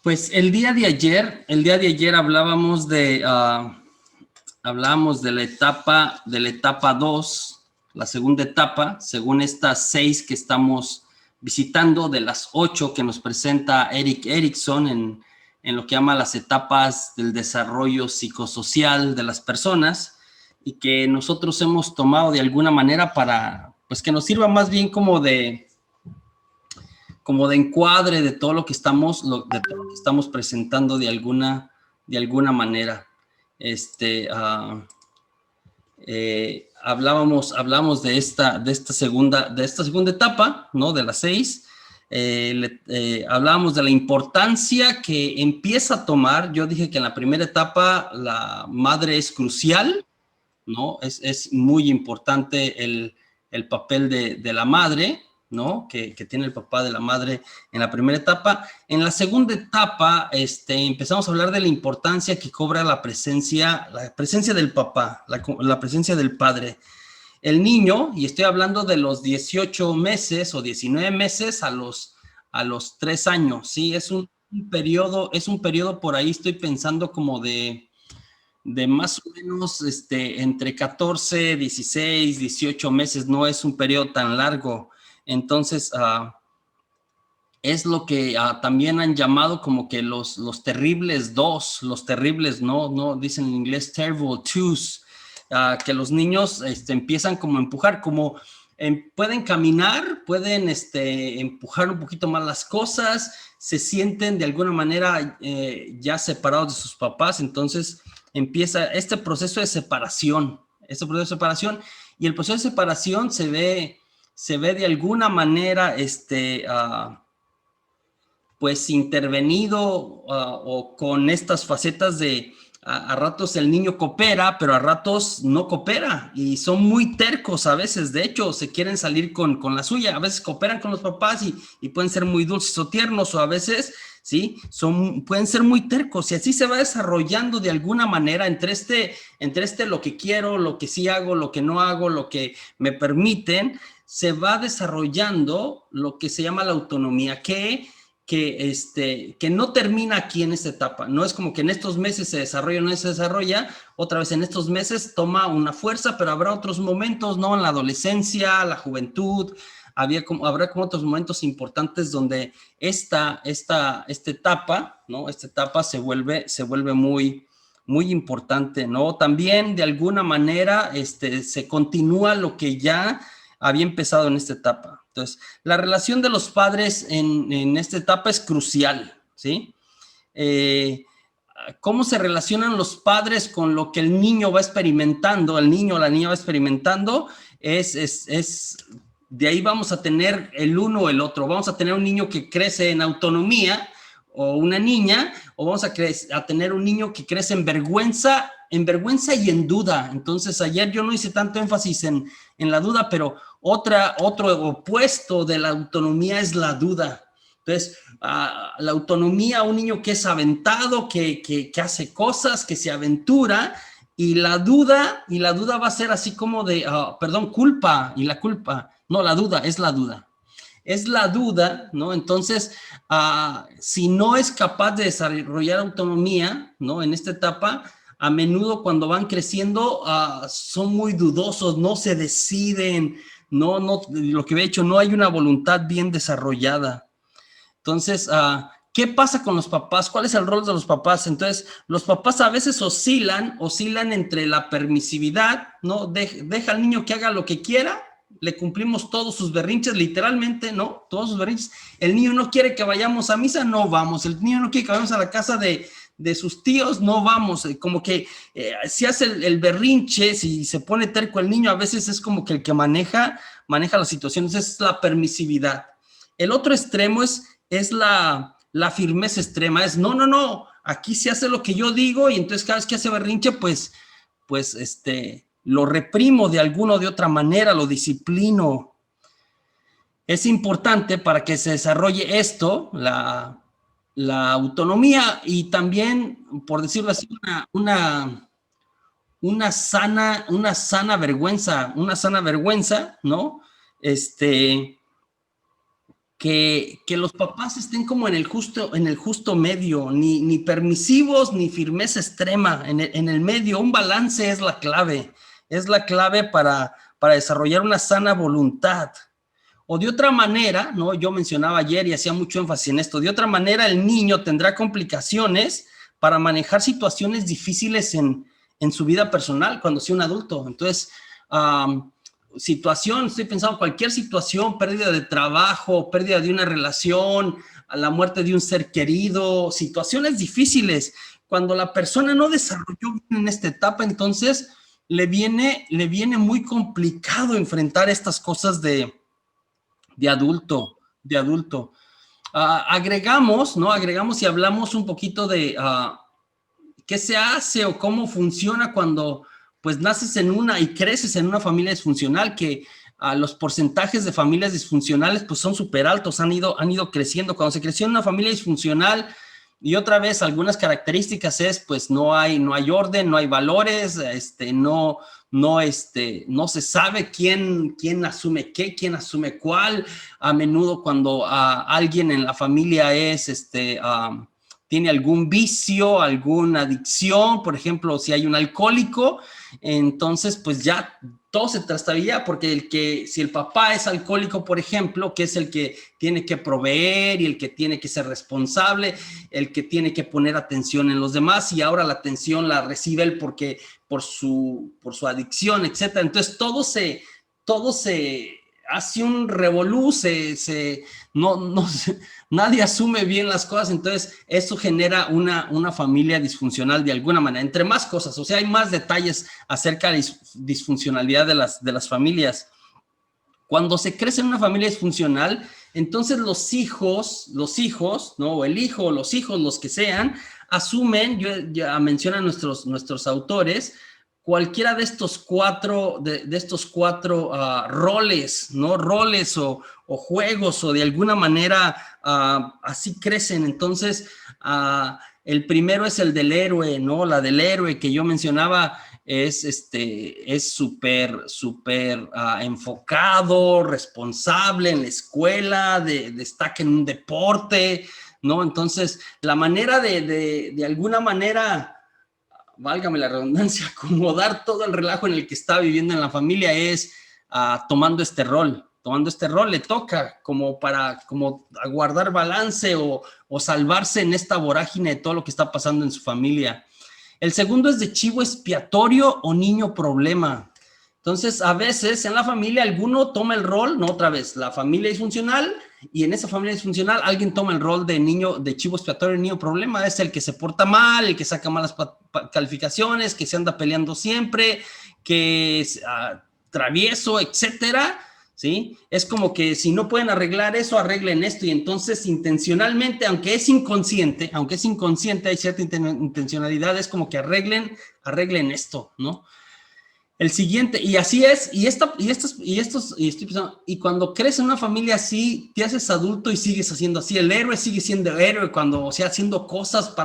Pues el día de ayer hablábamos de la etapa 2, la segunda etapa, según estas 6 que estamos visitando, de las 8 que nos presenta Erik Erikson en lo que llama las etapas del desarrollo psicosocial de las personas, y que nosotros hemos tomado de alguna manera para, pues que nos sirva más bien como de encuadre de todo lo que estamos presentando de alguna manera. Hablábamos de esta segunda etapa, ¿no? De las 6. Hablábamos de la importancia que empieza a tomar. Yo dije que en la primera etapa la madre es crucial, ¿no? Es muy importante el papel de la madre, ¿no? Que tiene el papá de la madre en la primera etapa. En la segunda etapa, empezamos a hablar de la importancia que cobra la presencia del papá, la presencia del padre. El niño, y estoy hablando de los 18 meses o 19 meses a los 3 años, ¿sí? Es un periodo por ahí, estoy pensando como de más o menos entre 14, 16, 18 meses, no es un periodo tan largo. Entonces, es lo que también han llamado como que los terribles dos, los terribles, no dicen en inglés terrible twos, que los niños empiezan como a empujar, como pueden caminar, pueden empujar un poquito más las cosas, se sienten de alguna manera ya separados de sus papás, entonces empieza este proceso de separación, y el proceso de separación se ve de alguna manera, pues intervenido o con estas facetas de a ratos el niño coopera, pero a ratos no coopera y son muy tercos a veces, de hecho se quieren salir con la suya, a veces cooperan con los papás y pueden ser muy dulces o tiernos, o a veces, ¿sí? Pueden ser muy tercos, y así se va desarrollando de alguna manera entre lo que quiero, lo que sí hago, lo que no hago, lo que me permiten, se va desarrollando lo que se llama la autonomía, que no termina aquí en esta etapa. No es como que en estos meses se desarrolla o no se desarrolla, otra vez en estos meses toma una fuerza, pero habrá otros momentos, ¿no? En la adolescencia, la juventud, habrá como otros momentos importantes donde esta etapa, ¿no? Esta etapa se vuelve muy, muy importante, ¿no? También de alguna manera se continúa lo que ya había empezado en esta etapa. Entonces, la relación de los padres en esta etapa es crucial, ¿sí? ¿Cómo se relacionan los padres con lo que el niño va experimentando, el niño o la niña va experimentando? De ahí vamos a tener el uno o el otro. Vamos a tener un niño que crece en autonomía, o una niña, o vamos a tener un niño que crece en vergüenza y en duda. Entonces, ayer yo no hice tanto énfasis en la duda, pero otro opuesto de la autonomía es la duda. Entonces, la autonomía, un niño que es aventado, que hace cosas, que se aventura, y la duda va a ser así como de, culpa, y la culpa, no, la duda, es la duda, ¿no? Entonces, si no es capaz de desarrollar autonomía, ¿no? En esta etapa, a menudo cuando van creciendo son muy dudosos, no se deciden, no, lo que he hecho, no hay una voluntad bien desarrollada. Entonces, ¿qué pasa con los papás? ¿Cuál es el rol de los papás? Entonces, los papás a veces oscilan entre la permisividad, ¿no? Deja al niño que haga lo que quiera, le cumplimos todos sus berrinches, literalmente, ¿no? Todos sus berrinches. El niño no quiere que vayamos a misa, no vamos. El niño no quiere que vayamos a la casa de sus tíos, no vamos. Como que si hace el berrinche, si se pone terco el niño, a veces es como que el que maneja las situaciones, es la permisividad. El otro extremo es la firmeza extrema, es no, aquí se hace lo que yo digo, y entonces cada vez que hace berrinche, pues lo reprimo de alguna o de otra manera, lo disciplino. Es importante para que se desarrolle esto, la autonomía, y también, por decirlo así, una sana vergüenza, ¿no? que los papás estén como en el justo medio, ni permisivos ni firmeza extrema, en el medio. Un balance es la clave para desarrollar una sana voluntad. O de otra manera, ¿no? Yo mencionaba ayer y hacía mucho énfasis en esto, de otra manera el niño tendrá complicaciones para manejar situaciones difíciles en su vida personal cuando sea un adulto. Entonces, estoy pensando cualquier situación, pérdida de trabajo, pérdida de una relación, a la muerte de un ser querido, situaciones difíciles. Cuando la persona no desarrolló bien en esta etapa, entonces le viene muy complicado enfrentar estas cosas de adulto, de adulto. Agregamos, ¿no? Agregamos y hablamos un poquito de qué se hace o cómo funciona cuando pues naces en una y creces en una familia disfuncional, que los porcentajes de familias disfuncionales pues son súper altos, han ido creciendo. Cuando se creció en una familia disfuncional, y otra vez algunas características es pues no hay orden, no hay valores, no se sabe quién asume qué, quién asume cuál. A menudo cuando alguien en la familia tiene algún vicio, alguna adicción, por ejemplo, si hay un alcohólico, entonces pues ya todo se trastabilla, porque si el papá es alcohólico, por ejemplo, que es el que tiene que proveer y el que tiene que ser responsable, el que tiene que poner atención en los demás, y ahora la atención la recibe él por su adicción, etcétera. Entonces todo se hace un revolú, nadie asume bien las cosas. Entonces eso genera una familia disfuncional de alguna manera, entre más cosas. O sea, hay más detalles acerca de la disfuncionalidad de las familias. Cuando se crece en una familia disfuncional, entonces los hijos, ¿no? O el hijo, o los hijos, los que sean, asumen, ya mencionan nuestros autores, cualquiera de estos cuatro roles, ¿no? Roles o juegos, o de alguna manera así crecen. Entonces, el primero es el del héroe, ¿no? La del héroe que yo mencionaba es súper enfocado, responsable en la escuela, destaca en un deporte, ¿no? Entonces, la manera de alguna manera, válgame la redundancia, acomodar todo el relajo en el que está viviendo en la familia es tomando este rol. Le toca como aguardar balance o salvarse en esta vorágine de todo lo que está pasando en su familia. El segundo es de chivo expiatorio o niño problema. Entonces, a veces en la familia alguno toma el rol, no otra vez, la familia disfuncional, y en esa familia disfuncional alguien toma el rol de chivo expiatorio, niño problema. Es el que se porta mal, el que saca malas calificaciones, que se anda peleando siempre, que es travieso, etcétera, ¿sí? Es como que si no pueden arreglar eso, arreglen esto. Y entonces intencionalmente, aunque es inconsciente, hay cierta intencionalidad, es como que arreglen esto, ¿no? El siguiente, y así es, y cuando creces en una familia así, te haces adulto y sigues haciendo así. El héroe sigue siendo héroe haciendo cosas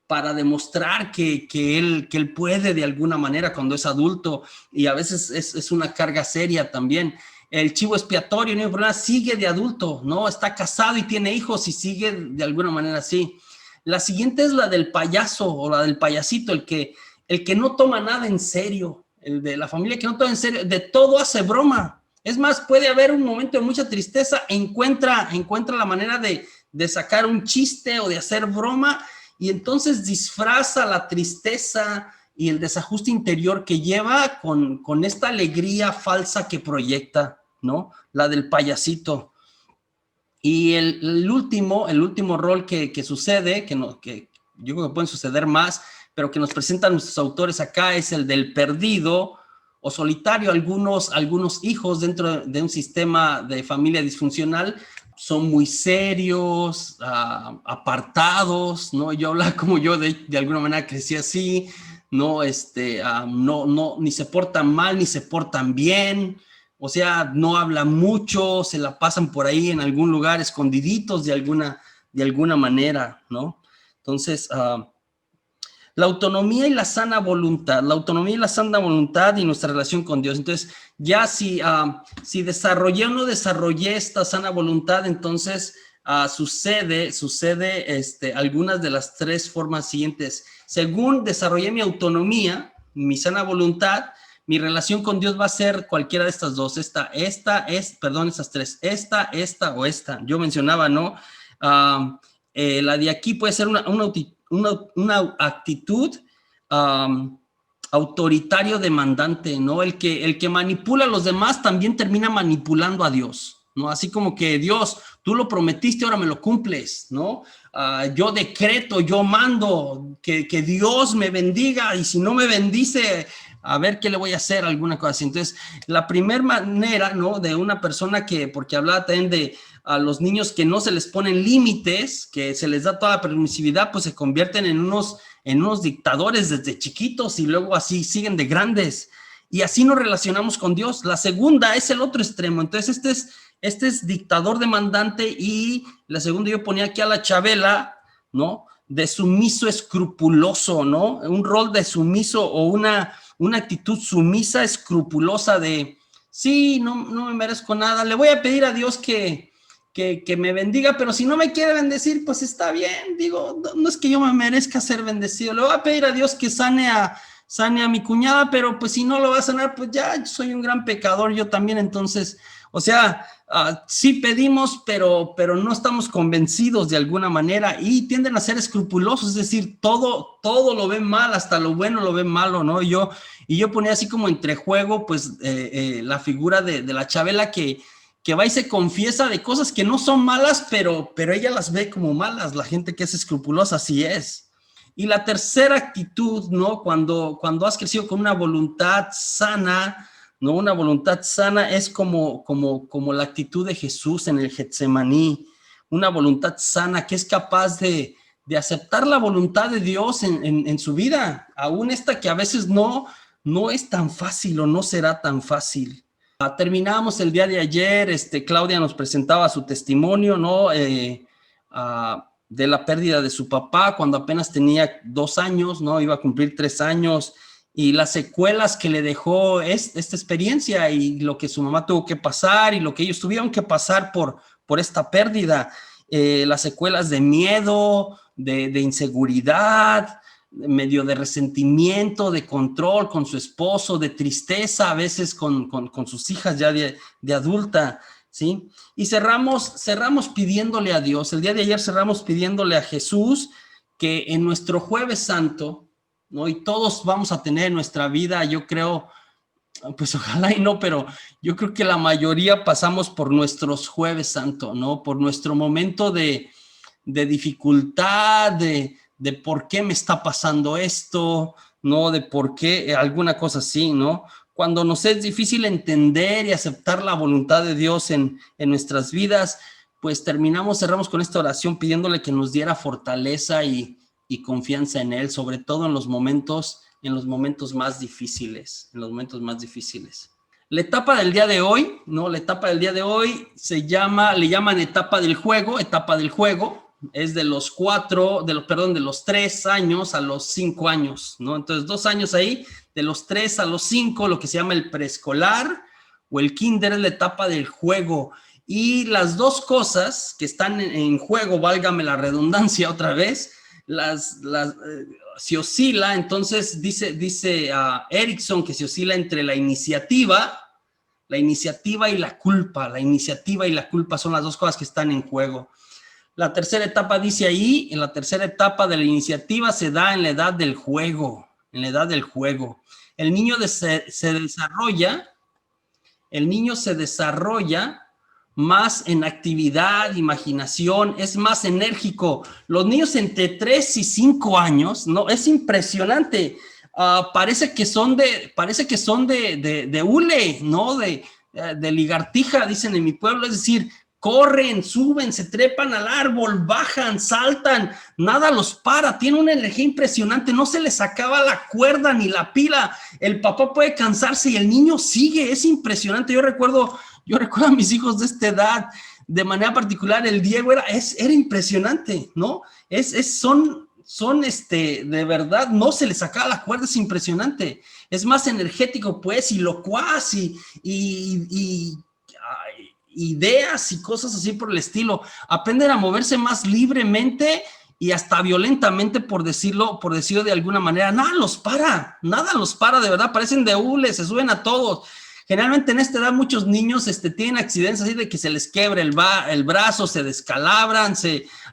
para demostrar que él puede de alguna manera cuando es adulto, y a veces es una carga seria también. El chivo expiatorio, no hay problema, sigue de adulto, ¿no? Está casado y tiene hijos y sigue de alguna manera así. La siguiente es la del payaso o la del payasito, el que no toma nada en serio. El de la familia que no toma en serio, de todo hace broma. Es más, puede haber un momento de mucha tristeza, encuentra la manera de sacar un chiste o de hacer broma, y entonces disfraza la tristeza y el desajuste interior que lleva con esta alegría falsa que proyecta, ¿no? La del payasito. Y el último rol que sucede, que yo creo que pueden suceder más, pero que nos presentan nuestros autores acá, es el del perdido o solitario. Algunos hijos dentro de un sistema de familia disfuncional son muy serios, apartados, ¿no? Yo hablaba como yo de alguna manera crecí así, ¿no? Ni se portan mal, ni se portan bien. O sea, no hablan mucho, se la pasan por ahí en algún lugar escondiditos de alguna manera, ¿no? Entonces, La autonomía y la sana voluntad, la autonomía y la sana voluntad y nuestra relación con Dios. Entonces, ya si desarrollé o no desarrollé esta sana voluntad, entonces sucede algunas de las tres formas siguientes. Según desarrollé mi autonomía, mi sana voluntad, mi relación con Dios va a ser cualquiera de estas dos. Estas tres, esta o esta. Yo mencionaba, ¿no? La de aquí puede ser una actitud autoritario demandante, ¿no? El que manipula a los demás también termina manipulando a Dios, ¿no? Así como que Dios, tú lo prometiste, ahora me lo cumples, ¿no? Yo decreto, yo mando que Dios me bendiga y si no me bendice, a ver qué le voy a hacer, alguna cosa así. Entonces, la primera manera, ¿no? De una persona porque hablaba también de a los niños que no se les ponen límites, que se les da toda la permisividad, pues se convierten en unos dictadores desde chiquitos y luego así siguen de grandes. Y así nos relacionamos con Dios. La segunda es el otro extremo. Entonces, este es dictador demandante y la segunda yo ponía aquí a la Chabela, ¿no? De sumiso escrupuloso, ¿no? Un rol de sumiso o una actitud sumisa, escrupulosa de, sí, no me merezco nada, le voy a pedir a Dios que me bendiga, pero si no me quiere bendecir, pues está bien, digo, no es que yo me merezca ser bendecido, le voy a pedir a Dios que sane a mi cuñada, pero pues si no lo va a sanar, pues ya soy un gran pecador, yo también, entonces, o sea, sí pedimos, pero no estamos convencidos de alguna manera y tienden a ser escrupulosos, es decir, todo lo ven mal, hasta lo bueno lo ven malo, ¿no? Y yo ponía así como entre juego, pues, la figura de la Chabela que va y se confiesa de cosas que no son malas, pero ella las ve como malas. La gente que es escrupulosa así es. Y la tercera actitud, ¿no? Cuando has crecido con una voluntad sana, ¿no? Una voluntad sana es como la actitud de Jesús en el Getsemaní. Una voluntad sana que es capaz de aceptar la voluntad de Dios en su vida, aún esta que a veces no es tan fácil o no será tan fácil. Terminábamos el día de ayer, Claudia nos presentaba su testimonio, ¿no? De la pérdida de su papá cuando apenas tenía 2 años, ¿no? Iba a cumplir 3 años y las secuelas que le dejó esta experiencia y lo que su mamá tuvo que pasar y lo que ellos tuvieron que pasar por esta pérdida, las secuelas de miedo, de inseguridad, medio de resentimiento, de control con su esposo, de tristeza a veces con sus hijas ya de adulta, ¿sí? Y cerramos pidiéndole a Dios. El día de ayer cerramos pidiéndole a Jesús que en nuestro Jueves Santo, ¿no? Y todos vamos a tener en nuestra vida, yo creo, pues ojalá y no, pero yo creo que la mayoría pasamos por nuestros Jueves Santo, ¿no? Por nuestro momento de dificultad, de por qué me está pasando esto, ¿no? De por qué alguna cosa así, ¿no? Cuando nos es difícil entender y aceptar la voluntad de Dios en nuestras vidas, pues cerramos con esta oración pidiéndole que nos diera fortaleza y confianza en Él, sobre todo en los momentos más difíciles, La etapa del día de hoy, ¿no? La etapa del día de hoy le llaman etapa del juego, es de los 3 años a los 5 años, ¿no? Entonces, 2 años ahí, de los 3 a los 5, lo que se llama el preescolar o el kinder es la etapa del juego. Y las dos cosas que están en juego, válgame la redundancia otra vez, se oscila, entonces dice Erickson que se oscila entre la iniciativa y la culpa. La iniciativa y la culpa son las dos cosas que están en juego. La tercera etapa dice ahí, en la tercera etapa de la iniciativa se da en la edad del juego, El niño se desarrolla más en actividad, imaginación, es más enérgico. Los niños entre 3 y 5 años, ¿no? Es impresionante. Parece que son de hule, ¿no? De ligartija, dicen en mi pueblo, es decir, corren, suben, se trepan al árbol, bajan, saltan, nada los para, tiene una energía impresionante, no se les acaba la cuerda ni la pila, el papá puede cansarse y el niño sigue, es impresionante. Yo recuerdo a mis hijos de esta edad, de manera particular, el Diego era impresionante, ¿no? Son de verdad, no se les acaba la cuerda, es impresionante. Es más energético, pues, y locuaz, y ideas y cosas así por el estilo. Aprenden a moverse más libremente y hasta violentamente, por decirlo de alguna manera. Nada los para, de verdad, parecen de hule, se suben a todos. Generalmente en esta edad muchos niños tienen accidentes así de que se les quebra el brazo, se descalabran,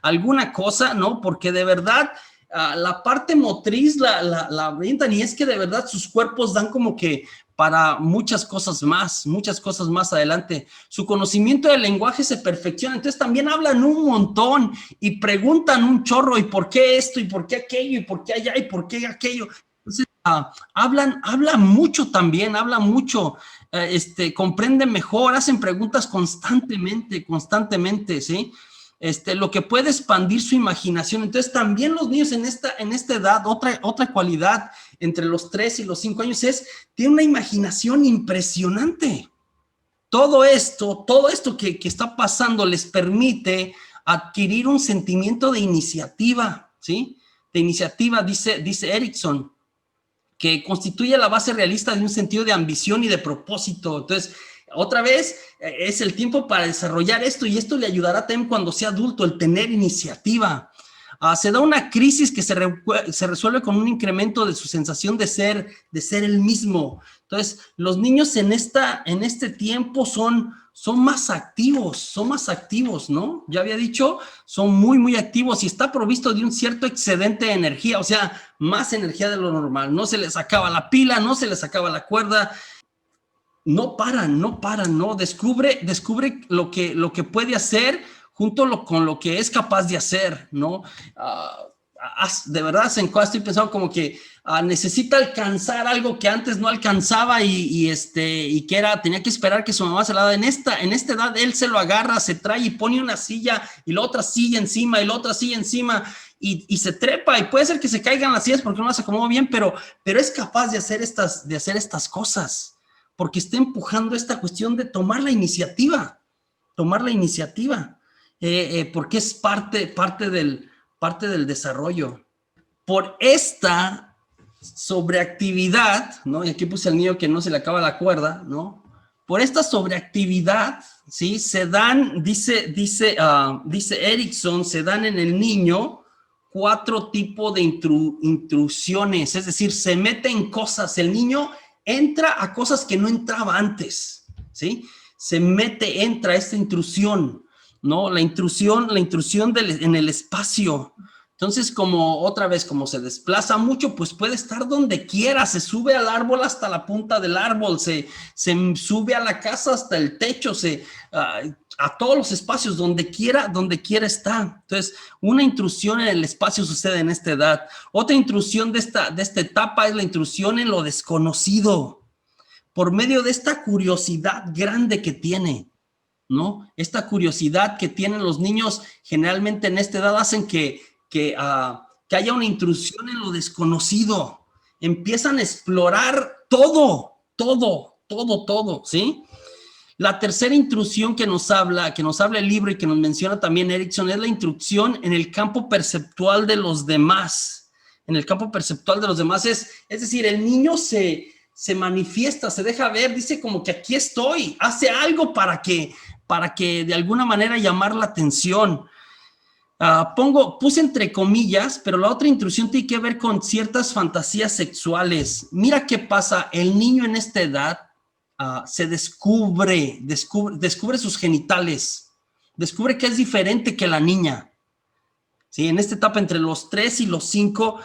alguna cosa, ¿no? Porque de verdad la parte motriz la avientan, y es que de verdad sus cuerpos dan como que para muchas cosas más adelante. Su conocimiento del lenguaje se perfecciona, entonces también hablan un montón y preguntan un chorro, ¿y por qué esto? ¿Y por qué aquello? ¿Y por qué allá? ¿Y por qué aquello? Entonces, hablan mucho, comprenden mejor, hacen preguntas constantemente, ¿sí? Lo que puede expandir su imaginación. Entonces, también los niños en esta edad, otra cualidad entre los 3 y los 5 años tienen una imaginación impresionante. Todo esto que está pasando les permite adquirir un sentimiento de iniciativa, ¿sí? De iniciativa, dice Erickson, que constituye la base realista de un sentido de ambición y de propósito. Entonces, otra vez, es el tiempo para desarrollar esto, y esto le ayudará también cuando sea adulto, el tener iniciativa. Se da una crisis que se resuelve con un incremento de su sensación de ser el mismo. Entonces, los niños en este tiempo son más activos, ¿no? Ya había dicho, son muy activos, y está provisto de un cierto excedente de energía, o sea, más energía de lo normal. No se les acaba la pila, no se les acaba la cuerda. No paran, ¿no? Descubre lo que puede hacer junto con lo que es capaz de hacer, ¿no? De verdad, estoy pensando como que necesita alcanzar algo que antes no alcanzaba, y que tenía que esperar que su mamá se la da. En esta edad, él se lo agarra, se trae y pone una silla, y la otra silla encima, y la otra silla encima, y se trepa, y puede ser que se caigan las sillas porque no las acomodó bien, pero es capaz de hacer estas cosas, porque está empujando esta cuestión de tomar la iniciativa, porque es parte del desarrollo. Por esta sobreactividad, ¿no? Y aquí puse al niño que no se le acaba la cuerda, ¿no? Por esta sobreactividad, ¿sí? Se dan, dice Erickson, se dan en el niño 4 tipos de intrusiones, es decir, se mete en cosas. El niño entra a cosas que no entraba antes, ¿sí? Entra esta intrusión, ¿no? La intrusión en el espacio. Entonces, como se desplaza mucho, pues puede estar donde quiera, se sube al árbol hasta la punta del árbol, se sube a la casa hasta el techo, a todos los espacios, donde quiera está. Entonces, una intrusión en el espacio sucede en esta edad. Otra intrusión de esta etapa es la intrusión en lo desconocido, por medio de esta curiosidad grande que tiene, ¿no? Esta curiosidad que tienen los niños generalmente en esta edad hacen que haya una intrusión en lo desconocido. Empiezan a explorar todo, ¿sí? La tercera intrusión que nos habla el libro y que nos menciona también Erickson es la intrusión en el campo perceptual de los demás. En el campo perceptual de los demás es decir, el niño se manifiesta, se deja ver, dice como que aquí estoy, hace algo para que de alguna manera llamar la atención. Puse entre comillas, pero la otra intrusión tiene que ver con ciertas fantasías sexuales. Mira qué pasa, el niño en esta edad se descubre sus genitales, descubre que es diferente que la niña, ¿sí? En esta etapa entre los 3 y los 5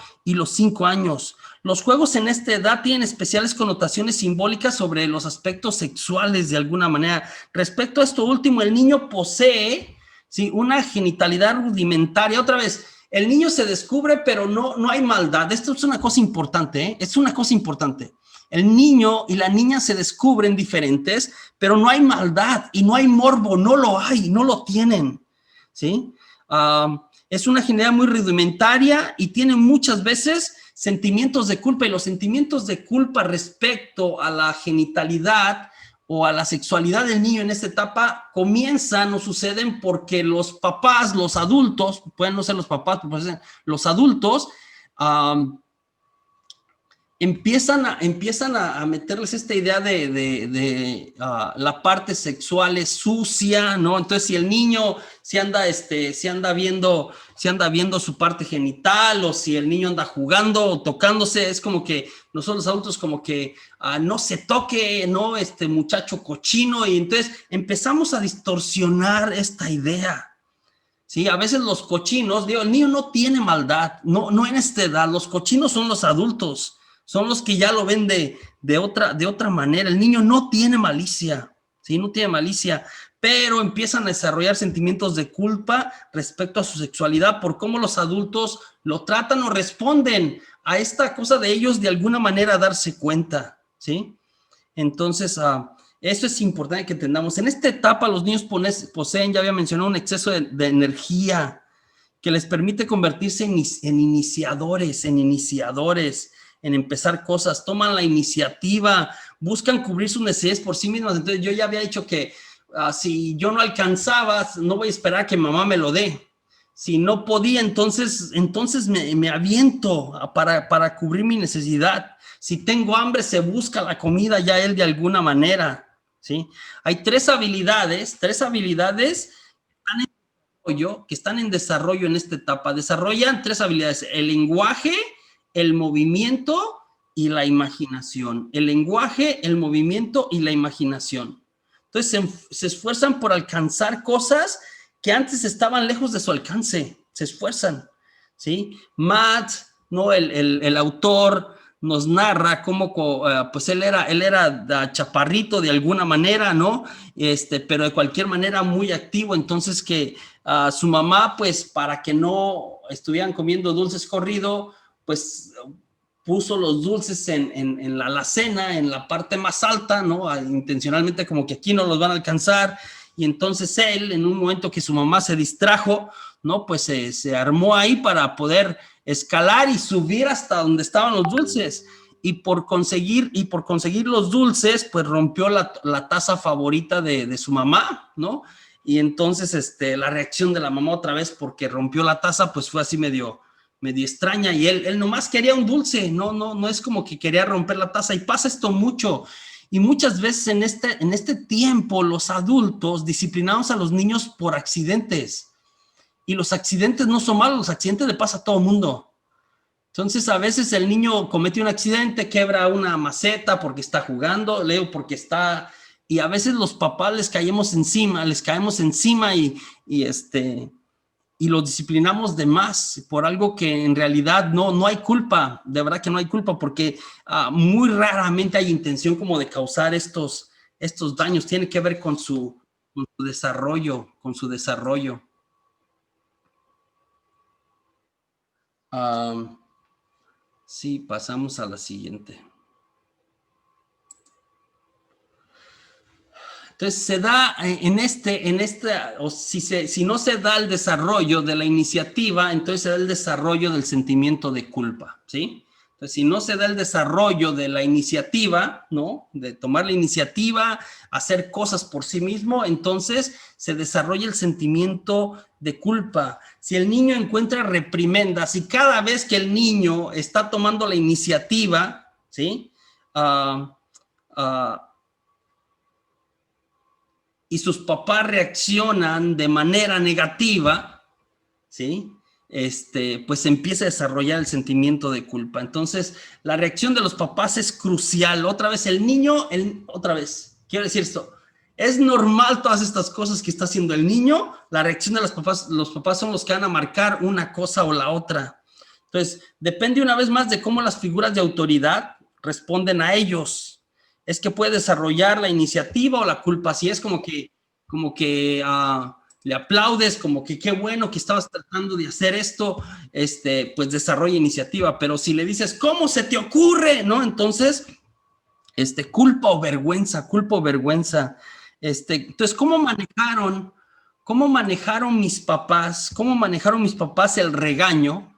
años. Los juegos en esta edad tienen especiales connotaciones simbólicas sobre los aspectos sexuales de alguna manera. Respecto a esto último, el niño posee, ¿sí?, una genitalidad rudimentaria. Otra vez, el niño se descubre, pero no hay maldad. Esto es una cosa importante, ¿eh? Es una cosa importante. El niño y la niña se descubren diferentes, pero no hay maldad y no hay morbo, no lo tienen, ¿sí? Es una genitalidad muy rudimentaria y tiene muchas veces sentimientos de culpa, y los sentimientos de culpa respecto a la genitalidad o a la sexualidad del niño en esta etapa comienzan o suceden porque los papás, los adultos, pueden no ser los papás, pero pueden ser los adultos, empiezan a meterles esta idea de la parte sexual es sucia, ¿no? Entonces, si el niño si anda viendo su parte genital, o si el niño anda jugando o tocándose, es como que nosotros los adultos como que no se toque, ¿no? Este muchacho cochino, y entonces empezamos a distorsionar esta idea. Sí, a veces los cochinos, digo, el niño no tiene maldad, no en esta edad, los cochinos son los adultos, son los que ya lo ven de otra manera. El niño no tiene malicia, ¿sí? No tiene malicia, pero empiezan a desarrollar sentimientos de culpa respecto a su sexualidad por cómo los adultos lo tratan o responden a esta cosa de ellos de alguna manera darse cuenta, ¿sí? Entonces, eso es importante que entendamos. En esta etapa los niños poseen, ya había mencionado, un exceso de energía que les permite convertirse en iniciadores, en empezar cosas, toman la iniciativa, buscan cubrir sus necesidades por sí mismas. Entonces yo ya había dicho que si yo no alcanzaba, no voy a esperar a que mamá me lo dé. Si no podía, entonces me aviento para cubrir mi necesidad. Si tengo hambre, se busca la comida ya él de alguna manera, ¿sí? Hay tres habilidades que están en desarrollo en esta etapa. Desarrollan tres habilidades: el lenguaje, el movimiento y la imaginación. El lenguaje, el movimiento y la imaginación. Entonces se esfuerzan por alcanzar cosas que antes estaban lejos de su alcance. Se esfuerzan, ¿sí? Matt, ¿no? El autor nos narra cómo pues él era chaparrito de alguna manera, ¿no? Pero de cualquier manera muy activo. Entonces que su mamá, pues para que no estuvieran comiendo dulces corrido, pues puso los dulces en la alacena, en la parte más alta, ¿no? Intencionalmente, como que aquí no los van a alcanzar. Y entonces él, en un momento que su mamá se distrajo, ¿no? Pues se armó ahí para poder escalar y subir hasta donde estaban los dulces. Y por conseguir los dulces, pues rompió la taza favorita de su mamá, ¿no? Y entonces la reacción de la mamá otra vez porque rompió la taza, pues fue así medio extraña, y él nomás quería un dulce, no es como que quería romper la taza. Y pasa esto mucho, y muchas veces en este tiempo los adultos disciplinamos a los niños por accidentes, y los accidentes no son malos, los accidentes le pasa a todo mundo. Entonces a veces el niño comete un accidente, quebra una maceta porque está jugando, porque está, y a veces los papás les caemos encima y los disciplinamos de más por algo que en realidad no hay culpa, de verdad que no hay culpa, porque muy raramente hay intención como de causar estos daños. Tiene que ver con su desarrollo, sí, pasamos a la siguiente. Entonces se da o si no se da el desarrollo de la iniciativa, entonces se da el desarrollo del sentimiento de culpa, ¿sí? Entonces, si no se da el desarrollo de la iniciativa, ¿no? De tomar la iniciativa, hacer cosas por sí mismo, entonces se desarrolla el sentimiento de culpa. Si el niño encuentra reprimendas, y cada vez que el niño está tomando la iniciativa, ¿sí? Y sus papás reaccionan de manera negativa, ¿sí? Pues empieza a desarrollar el sentimiento de culpa. Entonces, la reacción de los papás es crucial. Otra vez, quiero decir esto, es normal todas estas cosas que está haciendo el niño. La reacción de los papás son los que van a marcar una cosa o la otra. Entonces, depende una vez más de cómo las figuras de autoridad responden a ellos. Es que puede desarrollar la iniciativa o la culpa. Si es como que le aplaudes, como que qué bueno que estabas tratando de hacer esto, pues desarrolla iniciativa. Pero si le dices, ¿cómo se te ocurre? ¿No? Entonces, culpa o vergüenza. Entonces, ¿cómo manejaron mis papás? ¿Cómo manejaron mis papás el regaño?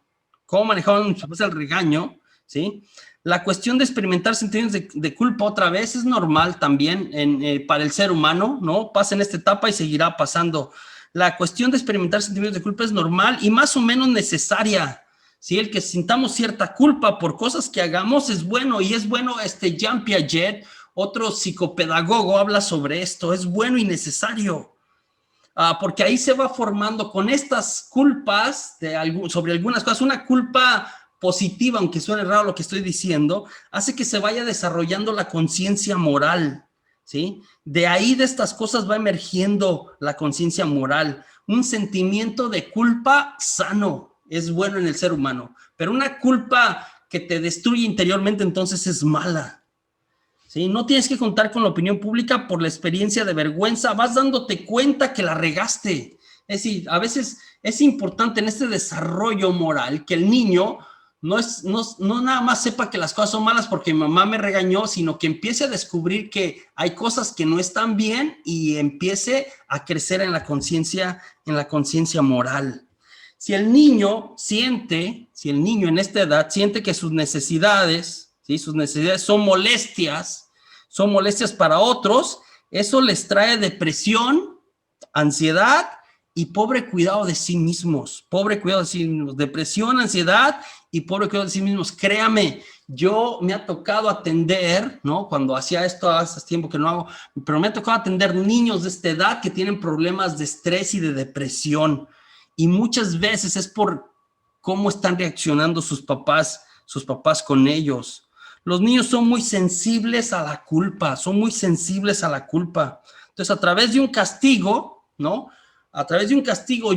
¿Sí? La cuestión de experimentar sentimientos de culpa otra vez es normal también para el ser humano, ¿no? Pasa en esta etapa y seguirá pasando. La cuestión de experimentar sentimientos de culpa es normal y más o menos necesaria. ¿Sí? El que sintamos cierta culpa por cosas que hagamos es bueno, y es bueno, Jean Piaget, otro psicopedagogo, habla sobre esto, es bueno y necesario. Porque ahí se va formando con estas culpas sobre algunas cosas, una culpa positiva, aunque suene raro lo que estoy diciendo, hace que se vaya desarrollando la conciencia moral, ¿sí? De ahí, de estas cosas, va emergiendo la conciencia moral, un sentimiento de culpa sano, es bueno en el ser humano, pero una culpa que te destruye interiormente, entonces es mala. ¿Sí? No tienes que contar con la opinión pública por la experiencia de vergüenza, vas dándote cuenta que la regaste. Es decir, a veces es importante en este desarrollo moral que el niño no nada más sepa que las cosas son malas porque mi mamá me regañó, sino que empiece a descubrir que hay cosas que no están bien y empiece a crecer en la conciencia moral. Si el niño en esta edad siente que sus necesidades, ¿sí? Sus necesidades son molestias para otros, eso les trae depresión, ansiedad y pobre cuidado de sí mismos. Depresión, ansiedad y pobre cuidado de sí mismos. Créame, yo me ha tocado atender, ¿no? Cuando hacía esto hace tiempo que no hago, pero me ha tocado atender niños de esta edad que tienen problemas de estrés y de depresión. Y muchas veces es por cómo están reaccionando sus papás con ellos. Los niños son muy sensibles a la culpa, Entonces, a través de un castigo, ¿no?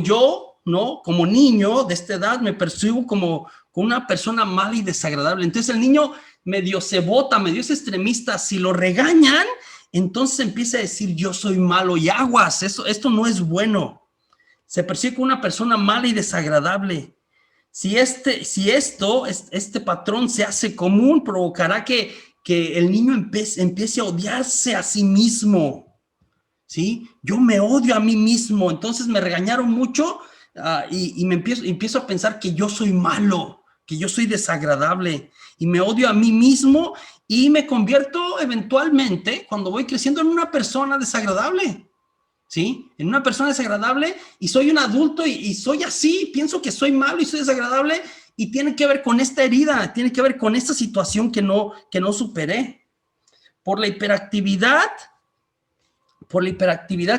Yo, ¿no? Como niño de esta edad, me percibo como una persona mala y desagradable. Entonces, el niño medio se bota, medio es extremista. Si lo regañan, entonces empieza a decir, yo soy malo y aguas, esto no es bueno. Se percibe como una persona mala y desagradable. Si este patrón se hace común, provocará que el niño empiece a odiarse a sí mismo, ¿sí? Yo me odio a mí mismo, entonces me regañaron mucho y empiezo a pensar que yo soy malo, que yo soy desagradable y me odio a mí mismo y me convierto eventualmente, cuando voy creciendo, en una persona desagradable. ¿Sí? En una persona desagradable y soy un adulto y soy así, pienso que soy malo y soy desagradable y tiene que ver con esta herida, tiene que ver con esta situación que no superé. Por la hiperactividad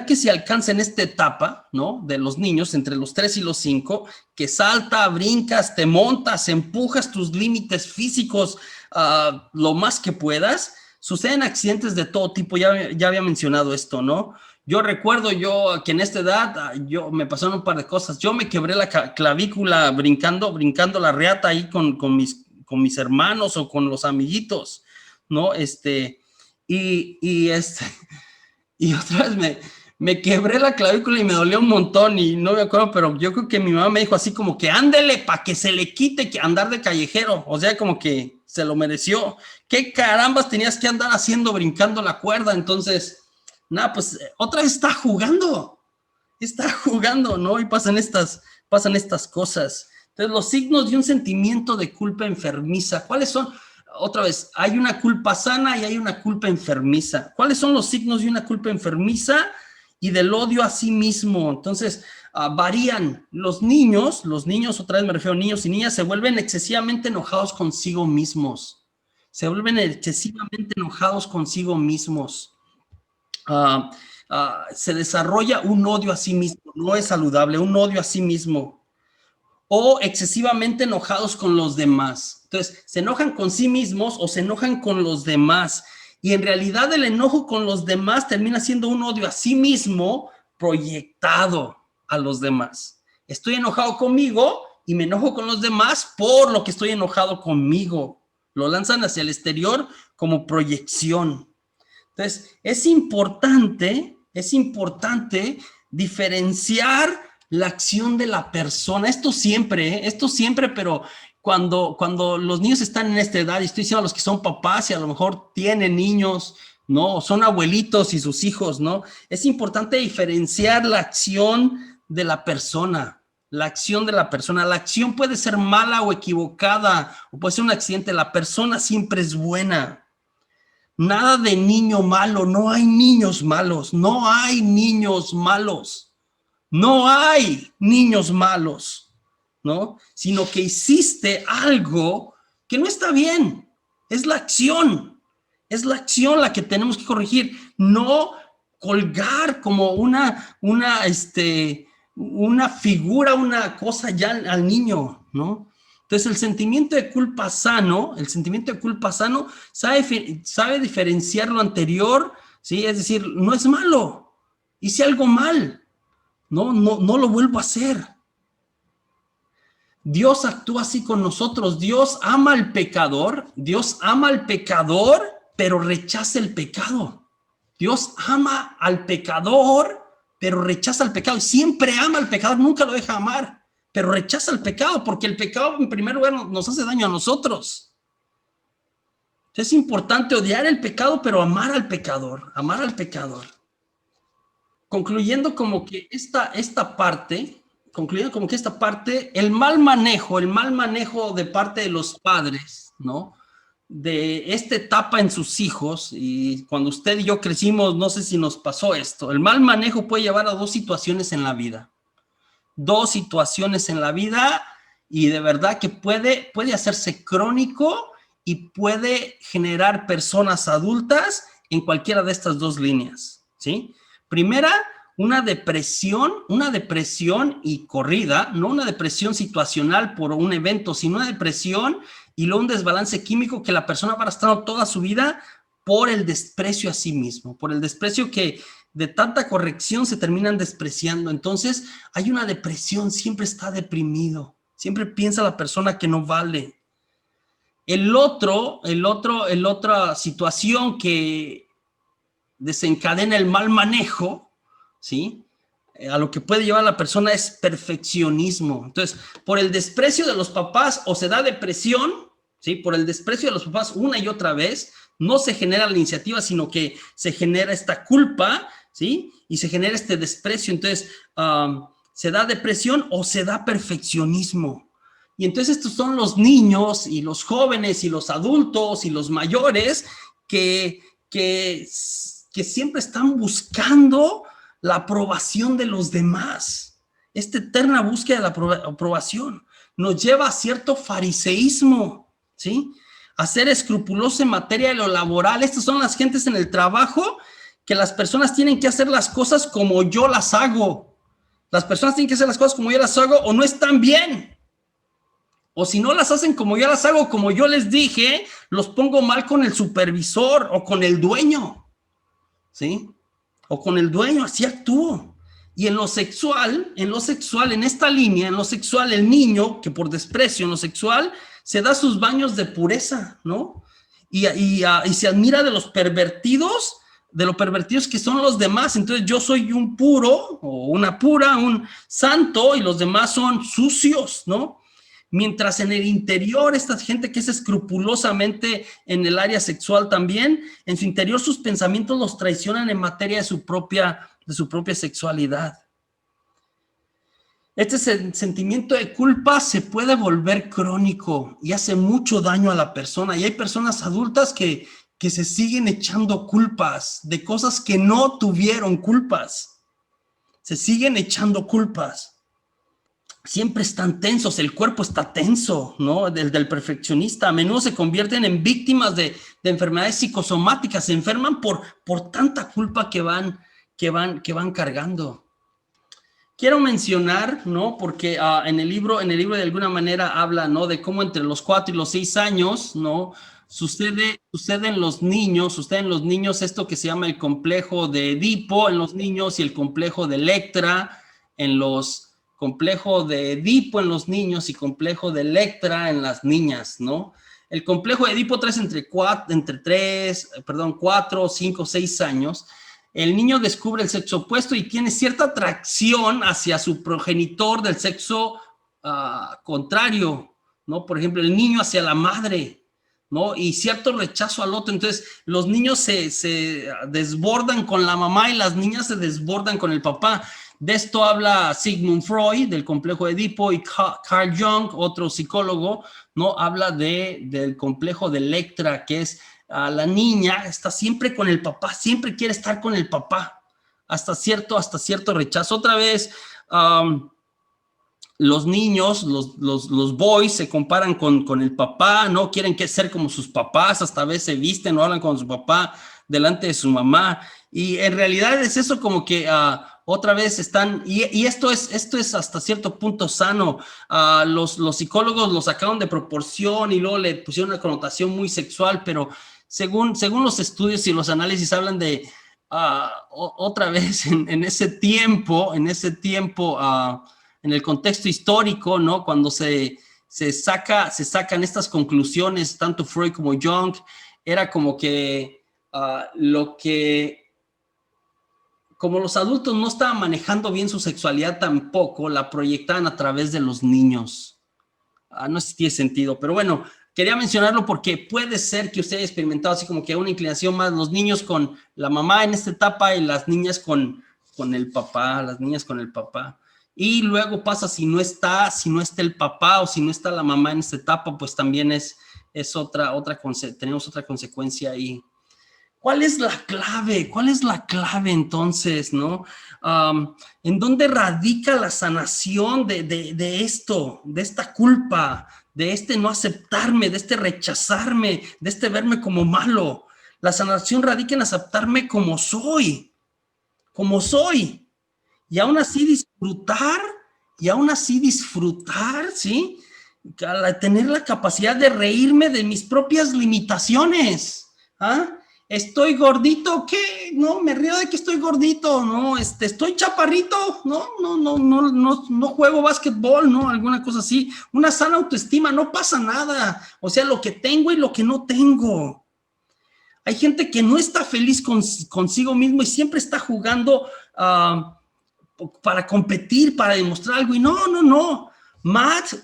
que se alcanza en esta etapa, ¿no? De los niños entre los 3 y los 5, que salta, brincas, te montas, empujas tus límites físicos lo más que puedas, suceden accidentes de todo tipo, ya había mencionado esto, ¿no? Yo recuerdo que en esta edad me pasaron un par de cosas. Yo me quebré la clavícula brincando la reata ahí con mis hermanos o con los amiguitos, ¿no? Y otra vez me quebré la clavícula y me dolió un montón y no me acuerdo, pero yo creo que mi mamá me dijo así como que ándele para que se le quite que andar de callejero, o sea, como que se lo mereció. ¿Qué carambas tenías que andar haciendo brincando la cuerda? Entonces, nada, pues otra vez está jugando, ¿no? Y pasan estas cosas. Entonces, los signos de un sentimiento de culpa enfermiza, ¿cuáles son? Otra vez, hay una culpa sana y hay una culpa enfermiza. ¿Cuáles son los signos de una culpa enfermiza y del odio a sí mismo? Entonces, varían. Los niños, otra vez me refiero a niños y niñas, se vuelven excesivamente enojados consigo mismos. Se desarrolla un odio a sí mismo, no es saludable, un odio a sí mismo. O excesivamente enojados con los demás. Entonces, se enojan con sí mismos o se enojan con los demás. Y en realidad el enojo con los demás termina siendo un odio a sí mismo proyectado a los demás. Estoy enojado conmigo y me enojo con los demás por lo que estoy enojado conmigo. Lo lanzan hacia el exterior como proyección. Entonces, es importante diferenciar la acción de la persona. Esto siempre, pero cuando los niños están en esta edad, y estoy diciendo a los que son papás y a lo mejor tienen niños, ¿no? Son abuelitos y sus hijos, ¿no? Es importante diferenciar la acción de la persona. La acción de la persona. La acción puede ser mala o equivocada, o puede ser un accidente. La persona siempre es buena. Nada de niño malo. No hay niños malos. No hay niños malos. No hay niños malos, ¿no? Sino que hiciste algo que no está bien. Es la acción. Es la acción la que tenemos que corregir. No colgar como una figura, una cosa ya al niño, ¿no? Entonces el sentimiento de culpa sano, sabe diferenciar lo anterior, ¿sí? Es decir, no es malo, hice algo mal, no lo vuelvo a hacer. Dios actúa así con nosotros. Dios ama al pecador, pero rechaza el pecado. Dios ama al pecador, pero rechaza el pecado. Siempre ama al pecador, nunca lo deja amar, pero rechaza el pecado, porque el pecado en primer lugar nos hace daño a nosotros. Entonces es importante odiar el pecado, pero amar al pecador. Concluyendo como que esta parte, el mal manejo de parte de los padres, ¿no? De esta etapa en sus hijos, y cuando usted y yo crecimos, no sé si nos pasó esto, el mal manejo puede llevar a dos situaciones en la vida, y de verdad que puede hacerse crónico y puede generar personas adultas en cualquiera de estas dos líneas, ¿sí? Primera, una depresión y corrida, no una depresión situacional por un evento, sino una depresión y luego un desbalance químico que la persona va arrastrando toda su vida por el desprecio a sí mismo, por el desprecio que de tanta corrección se terminan despreciando. Entonces hay una depresión, siempre está deprimido, siempre piensa la persona que no vale. Otra situación que desencadena el mal manejo, ¿sí? A lo que puede llevar a la persona es perfeccionismo. Entonces, por el desprecio de los papás o se da depresión, ¿sí? Por el desprecio de los papás una y otra vez, no se genera la iniciativa, sino que se genera esta culpa, ¿sí? Y se genera este desprecio. Entonces, se da depresión o se da perfeccionismo. Y entonces estos son los niños y los jóvenes y los adultos y los mayores que siempre están buscando la aprobación de los demás. Esta eterna búsqueda de la aprobación nos lleva a cierto fariseísmo, ¿sí? A ser escrupuloso en materia de lo laboral. Estas son las gentes en el trabajo que las personas tienen que hacer las cosas como yo las hago. Las personas tienen que hacer las cosas como yo las hago o no están bien. O si no las hacen como yo las hago, como yo les dije, los pongo mal con el supervisor o con el dueño, ¿sí? O con el dueño, así actúo. Y en lo sexual, en esta línea, en lo sexual, el niño, que por desprecio en lo sexual, se da sus baños de pureza, ¿no? Y se admira de los pervertidos, que son los demás. Entonces yo soy un puro, o una pura, un santo, y los demás son sucios, ¿no? Mientras en el interior, esta gente que es escrupulosamente en el área sexual también, en su interior sus pensamientos los traicionan en materia de su propia sexualidad. Este sentimiento de culpa se puede volver crónico y hace mucho daño a la persona. Y hay personas adultas que se siguen echando culpas de cosas que no tuvieron culpas. Se siguen echando culpas. Siempre están tensos, el cuerpo está tenso, ¿no? Del perfeccionista. A menudo se convierten en víctimas de enfermedades psicosomáticas, se enferman por tanta culpa que van cargando. Quiero mencionar, ¿no? Porque en el libro de alguna manera habla, ¿no? De cómo entre los 4 y los 6 años, ¿no? Sucede en los niños esto que se llama el complejo de Edipo en los niños y el complejo de Electra en los complejo de Edipo en los niños y complejo de Electra en las niñas, ¿no? El complejo de Edipo trae entre 4, 5, 6 años. El niño descubre el sexo opuesto y tiene cierta atracción hacia su progenitor del sexo contrario, ¿no? Por ejemplo, el niño hacia la madre, ¿no? Y cierto rechazo al otro. Entonces, los niños se desbordan con la mamá y las niñas se desbordan con el papá. De esto habla Sigmund Freud, del complejo de Edipo, y Carl Jung, otro psicólogo, ¿no? Habla del complejo de Electra, que es la niña está siempre con el papá, siempre quiere estar con el papá, hasta cierto rechazo. Otra vez, los niños, los boys se comparan con el papá, ¿no? Quieren ser como sus papás, hasta a veces se visten o hablan con su papá delante de su mamá. Y en realidad es eso como que otra vez están, y esto es hasta cierto punto sano. Los psicólogos lo sacaron de proporción y luego le pusieron una connotación muy sexual, pero según los estudios y los análisis hablan de, otra vez en ese tiempo, en el contexto histórico, ¿no? Cuando se sacan estas conclusiones, tanto Freud como Jung, era como que como los adultos no estaban manejando bien su sexualidad tampoco, la proyectaban a través de los niños. No sé si tiene sentido, pero bueno, quería mencionarlo porque puede ser que usted haya experimentado así como que una inclinación más, los niños con la mamá en esta etapa y las niñas con el papá, las niñas con el papá. Y luego pasa si no está el papá o si no está la mamá en esta etapa, pues también tenemos otra consecuencia ahí. ¿Cuál es la clave? ¿Cuál es la clave entonces, no? ¿En dónde radica la sanación de esto, de esta culpa, de este no aceptarme, de este rechazarme, de este verme como malo? La sanación radica en aceptarme como soy, y aún así disfrutar, ¿sí? Tener la capacidad de reírme de mis propias limitaciones, ¿ah? ¿Estoy gordito? ¿Qué? No, me río de que estoy gordito, no, estoy chaparrito, no juego básquetbol, no, alguna cosa así. Una sana autoestima, no pasa nada. O sea, lo que tengo y lo que no tengo. Hay gente que no está feliz consigo mismo y siempre está jugando para competir, para demostrar algo. Y no. Matt,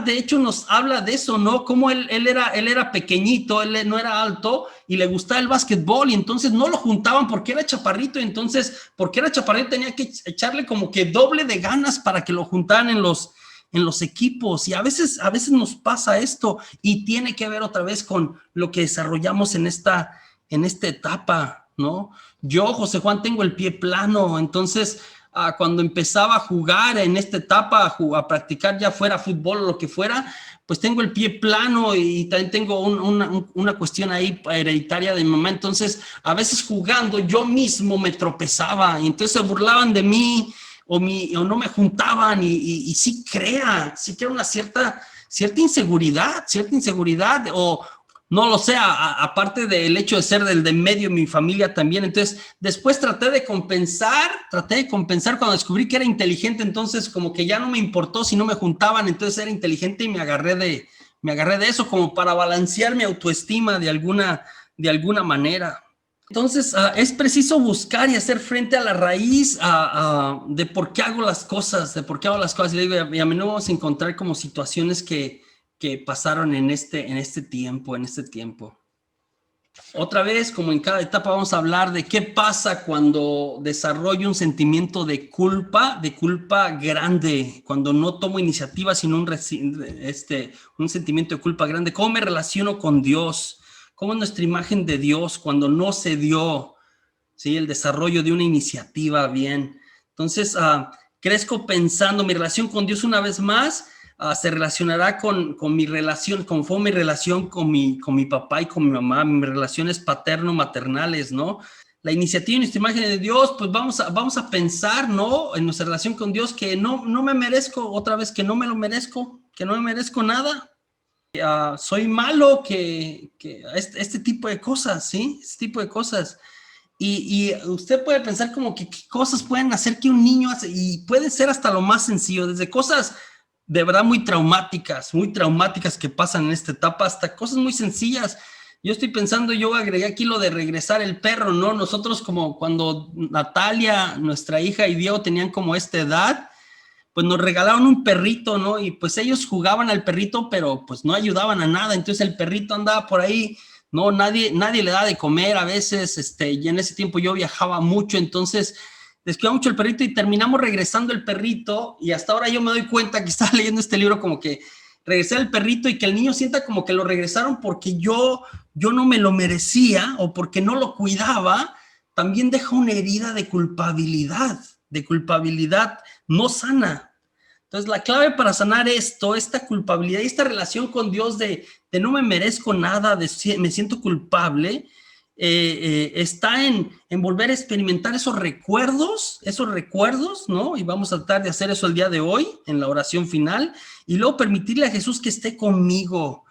de hecho, nos habla de eso, ¿no? Como él era pequeñito, él no era alto y le gustaba el básquetbol y entonces no lo juntaban porque era chaparrito. Y entonces, porque era chaparrito, tenía que echarle como que doble de ganas para que lo juntaran en los equipos. Y a veces nos pasa esto y tiene que ver otra vez con lo que desarrollamos en esta etapa, ¿no? Yo, José Juan, tengo el pie plano, entonces cuando empezaba a jugar en esta etapa, a practicar ya fuera fútbol o lo que fuera, pues tengo el pie plano y también tengo una cuestión ahí hereditaria de mi mamá. Entonces, a veces jugando yo mismo me tropezaba y entonces se burlaban de mí o no me juntaban y sí crea una cierta inseguridad, o no lo sé, aparte del hecho de ser del de medio, mi familia también. Entonces, después traté de compensar cuando descubrí que era inteligente, entonces como que ya no me importó si no me juntaban, entonces era inteligente y me agarré de eso como para balancear mi autoestima de alguna manera. Entonces, es preciso buscar y hacer frente a la raíz de por qué hago las cosas, y a menudo vamos a encontrar como situaciones que pasaron en este tiempo. Otra vez, como en cada etapa, vamos a hablar de qué pasa cuando desarrollo un sentimiento de culpa grande, cuando no tomo iniciativa, sino un sentimiento de culpa grande. ¿Cómo me relaciono con Dios? ¿Cómo es nuestra imagen de Dios cuando no se dio, ¿sí?, el desarrollo de una iniciativa bien? Entonces, crezco pensando, mi relación con Dios una vez más se relacionará con mi relación, con mi relación con mi papá y con mi mamá, mis relaciones paterno-maternales, ¿no? La iniciativa y nuestra imagen de Dios, pues vamos a pensar, ¿no?, en nuestra relación con Dios, que no me merezco, otra vez, que no me lo merezco, que no me merezco nada. Soy malo, que este tipo de cosas, ¿sí? Este tipo de cosas. Y usted puede pensar como que qué cosas pueden hacer que un niño hace, y puede ser hasta lo más sencillo, desde cosas de verdad muy traumáticas que pasan en esta etapa, hasta cosas muy sencillas. Yo estoy pensando, yo agregué aquí lo de regresar el perro, ¿no? Nosotros, como cuando Natalia, nuestra hija, y Diego tenían como esta edad, pues nos regalaron un perrito, ¿no? Y pues ellos jugaban al perrito, pero pues no ayudaban a nada. Entonces el perrito andaba por ahí, no, nadie le daba de comer a veces, y en ese tiempo yo viajaba mucho, entonces descuidaba mucho el perrito y terminamos regresando el perrito, y hasta ahora yo me doy cuenta que estaba leyendo este libro como que regresé el perrito y que el niño sienta como que lo regresaron porque yo no me lo merecía o porque no lo cuidaba, también deja una herida de culpabilidad no sana. Entonces, la clave para sanar esto, esta culpabilidad y esta relación con Dios de no me merezco nada, me siento culpable, está en volver a experimentar esos recuerdos, ¿no? Y vamos a tratar de hacer eso el día de hoy, en la oración final, y luego permitirle a Jesús que esté conmigo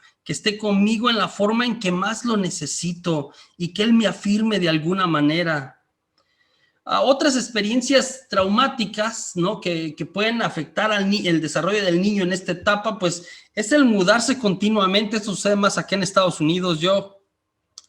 en la forma en que más lo necesito y que Él me afirme de alguna manera. Otras experiencias traumáticas, ¿no? que pueden afectar el desarrollo del niño en esta etapa, pues es el mudarse continuamente. Esto sucede más aquí en Estados Unidos. Yo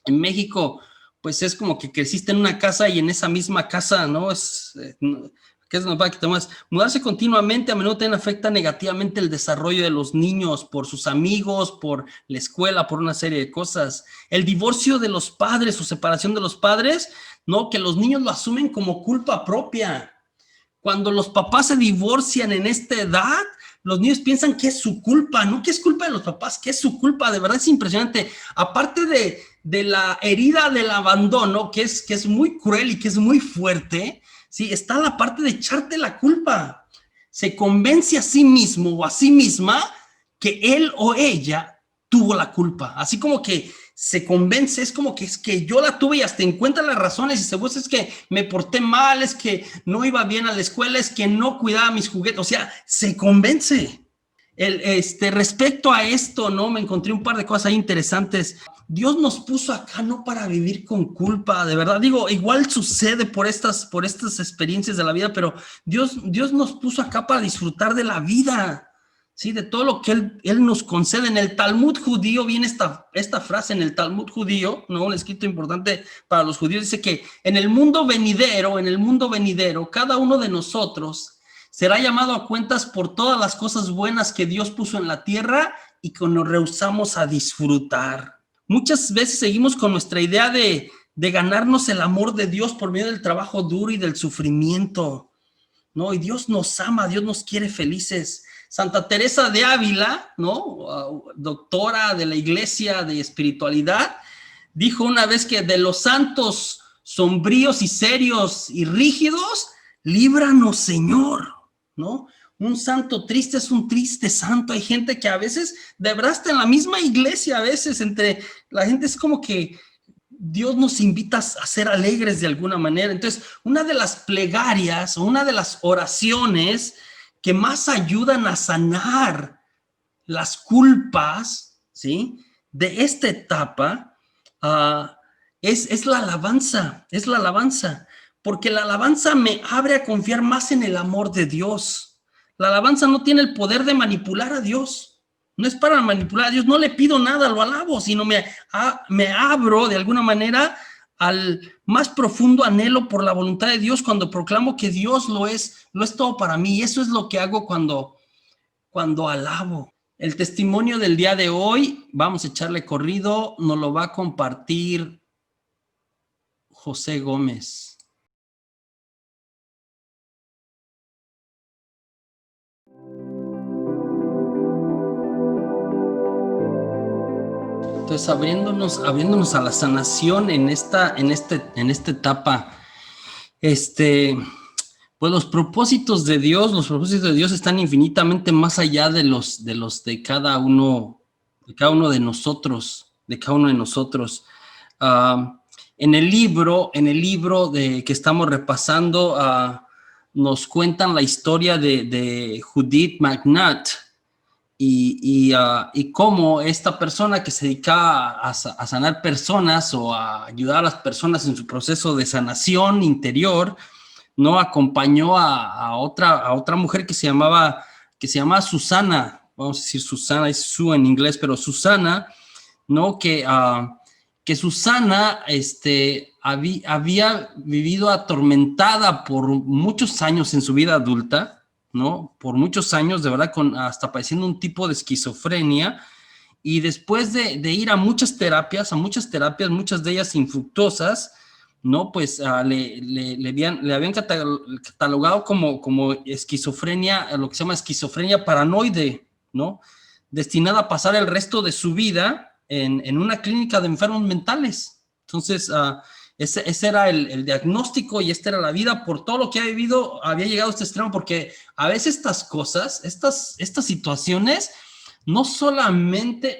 en México, pues es como que creciste en una casa y en esa misma casa, ¿no? ¿Qué es lo que te mueves? Mudarse continuamente a menudo también afecta negativamente el desarrollo de los niños por sus amigos, por la escuela, por una serie de cosas. El divorcio de los padres o separación de los padres, ¿no? Que los niños lo asumen como culpa propia. Cuando los papás se divorcian en esta edad, los niños piensan que es su culpa, no que es culpa de los papás, que es su culpa. De verdad es impresionante. Aparte de la herida del abandono, que es muy cruel y que es muy fuerte, ¿sí? Está la parte de echarte la culpa. Se convence a sí mismo o a sí misma que él o ella tuvo la culpa. Así como que se convence, es como que es que yo la tuve y hasta encuentra las razones y se busca, es que me porté mal, es que no iba bien a la escuela, es que no cuidaba mis juguetes, o sea, se convence. Respecto a esto, ¿no? Me encontré un par de cosas ahí interesantes. Dios nos puso acá no para vivir con culpa, de verdad. Digo, igual sucede por estas experiencias de la vida, pero Dios nos puso acá para disfrutar de la vida. Sí, de todo lo que él nos concede. En el Talmud judío viene esta frase, en el Talmud judío, ¿no? Un escrito importante para los judíos, dice que en el mundo venidero, cada uno de nosotros será llamado a cuentas por todas las cosas buenas que Dios puso en la tierra y que nos rehusamos a disfrutar. Muchas veces seguimos con nuestra idea de ganarnos el amor de Dios por medio del trabajo duro y del sufrimiento, ¿no? Y Dios nos ama, Dios nos quiere felices. Santa Teresa de Ávila, ¿no? Doctora de la Iglesia de espiritualidad, dijo una vez que de los santos sombríos y serios y rígidos, líbranos, Señor, ¿no? Un santo triste es un triste santo. Hay gente que a veces, de verdad, está en la misma iglesia, a veces entre la gente es como que Dios nos invita a ser alegres de alguna manera. Entonces, una de las plegarias o una de las oraciones que más ayudan a sanar las culpas, ¿sí? De esta etapa es la alabanza, porque la alabanza me abre a confiar más en el amor de Dios. La alabanza no tiene el poder de manipular a Dios, no es para manipular a Dios, no le pido nada, lo alabo, sino me abro de alguna manera al más profundo anhelo por la voluntad de Dios cuando proclamo que Dios lo es todo para mí. Y eso es lo que hago cuando alabo. El testimonio del día de hoy, vamos a echarle corrido, nos lo va a compartir José Gómez. Entonces, abriéndonos a la sanación en esta etapa, pues los propósitos de Dios están infinitamente más allá de los de cada uno de nosotros, en el libro que estamos repasando, nos cuentan la historia de Judith McNutt, y cómo esta persona que se dedica a sanar personas o a ayudar a las personas en su proceso de sanación interior, ¿no? Acompañó a otra mujer que se llamaba Susana, vamos a decir Susana, es Sue en inglés, pero Susana, ¿no? Que Susana había vivido atormentada por muchos años en su vida adulta, ¿no? Por muchos años, de verdad, hasta padeciendo un tipo de esquizofrenia, y después de ir a muchas terapias, muchas de ellas infructuosas, ¿no? Pues le habían catalogado como esquizofrenia, lo que se llama esquizofrenia paranoide, ¿no? Destinada a pasar el resto de su vida en una clínica de enfermos mentales. Entonces, ese era el diagnóstico y esta era la vida. Por todo lo que ha vivido, había llegado a este extremo, porque a veces estas cosas, estas situaciones, no solamente,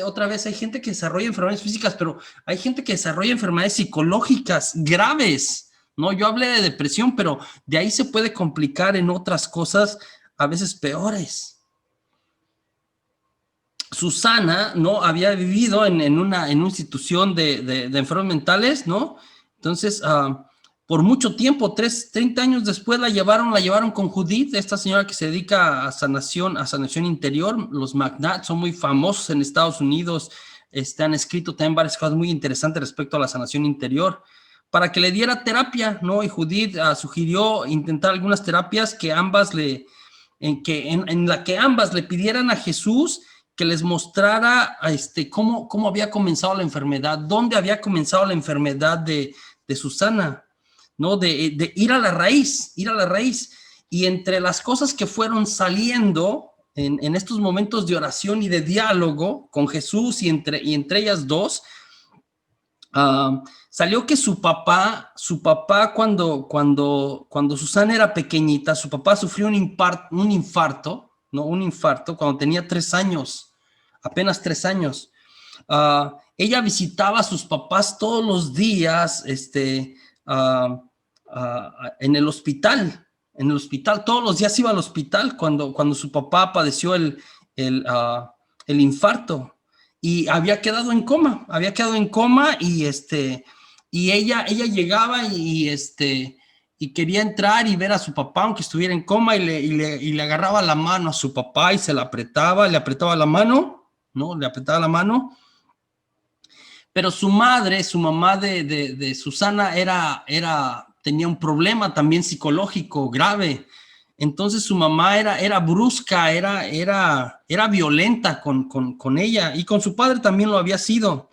otra vez, hay gente que desarrolla enfermedades físicas, pero hay gente que desarrolla enfermedades psicológicas graves, ¿no? Yo hablé de depresión, pero de ahí se puede complicar en otras cosas a veces peores. Susana, ¿no? Había vivido en una institución de enfermos mentales, ¿no? Entonces, por mucho tiempo, 30 años después la llevaron con Judith, esta señora que se dedica a sanación interior. Los McNatt son muy famosos en Estados Unidos, han escrito también varias cosas muy interesantes respecto a la sanación interior, para que le diera terapia, ¿no? Y Judith sugirió intentar algunas terapias que en la que ambas le pidieran a Jesús que les mostrara cómo había comenzado la enfermedad, dónde había comenzado la enfermedad de Susana, ¿no? De ir a la raíz. Y entre las cosas que fueron saliendo en estos momentos de oración y de diálogo con Jesús y entre ellas dos, salió que su papá cuando Susana era pequeñita, su papá sufrió un infarto, ¿no? Un infarto cuando tenía 3 años. Apenas 3 años. Ella visitaba a sus papás todos los días en el hospital. Todos los días iba al hospital cuando su papá padeció el infarto. Y había quedado en coma. Y ella llegaba y quería entrar y ver a su papá, aunque estuviera en coma, y le agarraba la mano a su papá y se la apretaba, le apretaba la mano, ¿no? Le apretaba la mano. Pero su mamá de Susana tenía un problema también psicológico grave. Entonces su mamá era brusca, era violenta con ella, y con su padre también lo había sido.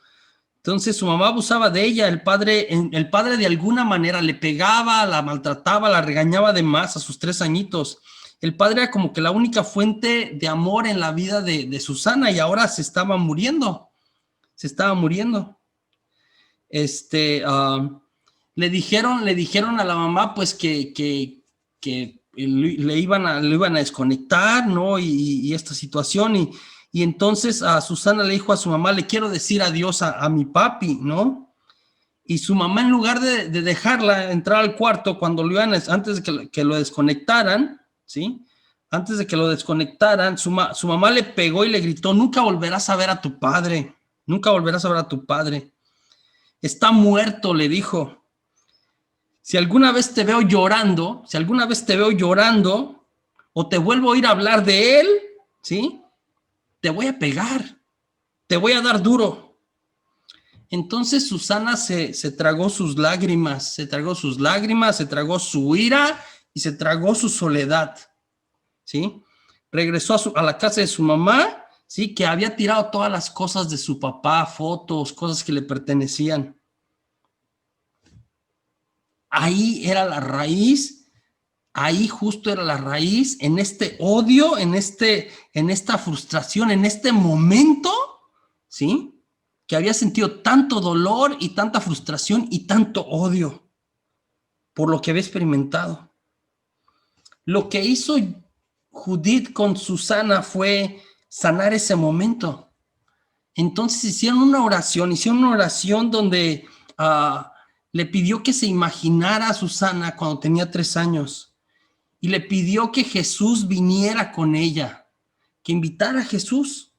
Entonces su mamá abusaba de ella. El padre de alguna manera le pegaba, la maltrataba, la regañaba de más a sus 3 añitos. El padre era como que la única fuente de amor en la vida de Susana, y ahora se estaba muriendo. Le dijeron a la mamá pues que lo iban a desconectar, ¿no? Y esta situación, y entonces a Susana le dijo a su mamá: le quiero decir adiós a mi papi, ¿no? Y su mamá, en lugar de dejarla entrar al cuarto antes de que lo desconectaran, ¿sí? Antes de que lo desconectaran, su mamá le pegó y le gritó: nunca volverás a ver a tu padre, está muerto, le dijo. Si alguna vez te veo llorando, o te vuelvo a oír hablar de él, ¿sí? Te voy a pegar, te voy a dar duro. Entonces Susana se tragó sus lágrimas, se tragó su ira y se tragó su soledad, ¿sí? Regresó a la casa de su mamá, ¿sí? Que había tirado todas las cosas de su papá, fotos, cosas que le pertenecían. Ahí era la raíz, en este odio, en esta frustración, en este momento, ¿sí? Que había sentido tanto dolor y tanta frustración y tanto odio por lo que había experimentado. Lo que hizo Judith con Susana fue sanar ese momento. Entonces hicieron una oración donde le pidió que se imaginara a Susana cuando tenía 3 años, y le pidió que Jesús viniera con ella, que invitara a Jesús.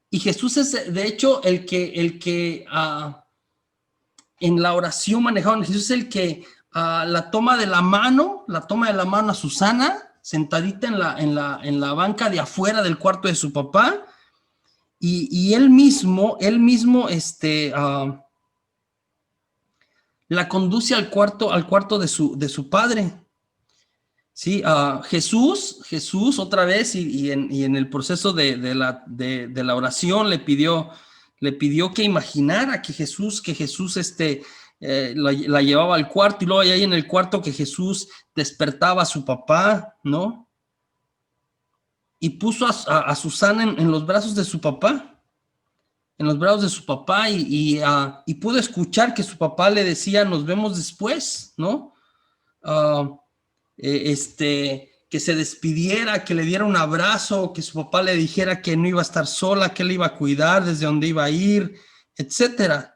Y Jesús es, de hecho, el que en la oración manejaron. Jesús es el que la toma de la mano a Susana, sentadita en la banca de afuera del cuarto de su papá, y él mismo la conduce al cuarto de su padre. Sí, Jesús otra vez, y en el proceso de la oración le pidió que imaginara que Jesús la llevaba al cuarto y luego ahí en el cuarto que Jesús despertaba a su papá, ¿no? Y puso a Susana en los brazos de su papá, en los brazos de su papá y pudo escuchar que su papá le decía, nos vemos después, ¿no? Que se despidiera, que le diera un abrazo, que su papá le dijera que no iba a estar sola, que él iba a cuidar desde donde iba a ir, etcétera.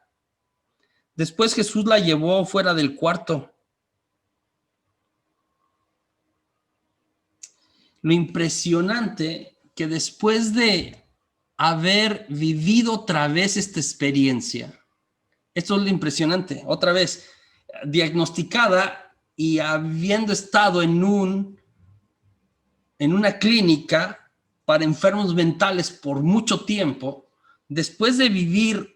Después Jesús la llevó fuera del cuarto. Lo impresionante que después de haber vivido otra vez esta experiencia, esto es lo impresionante, otra vez diagnosticada y habiendo estado en una clínica para enfermos mentales por mucho tiempo, después de vivir,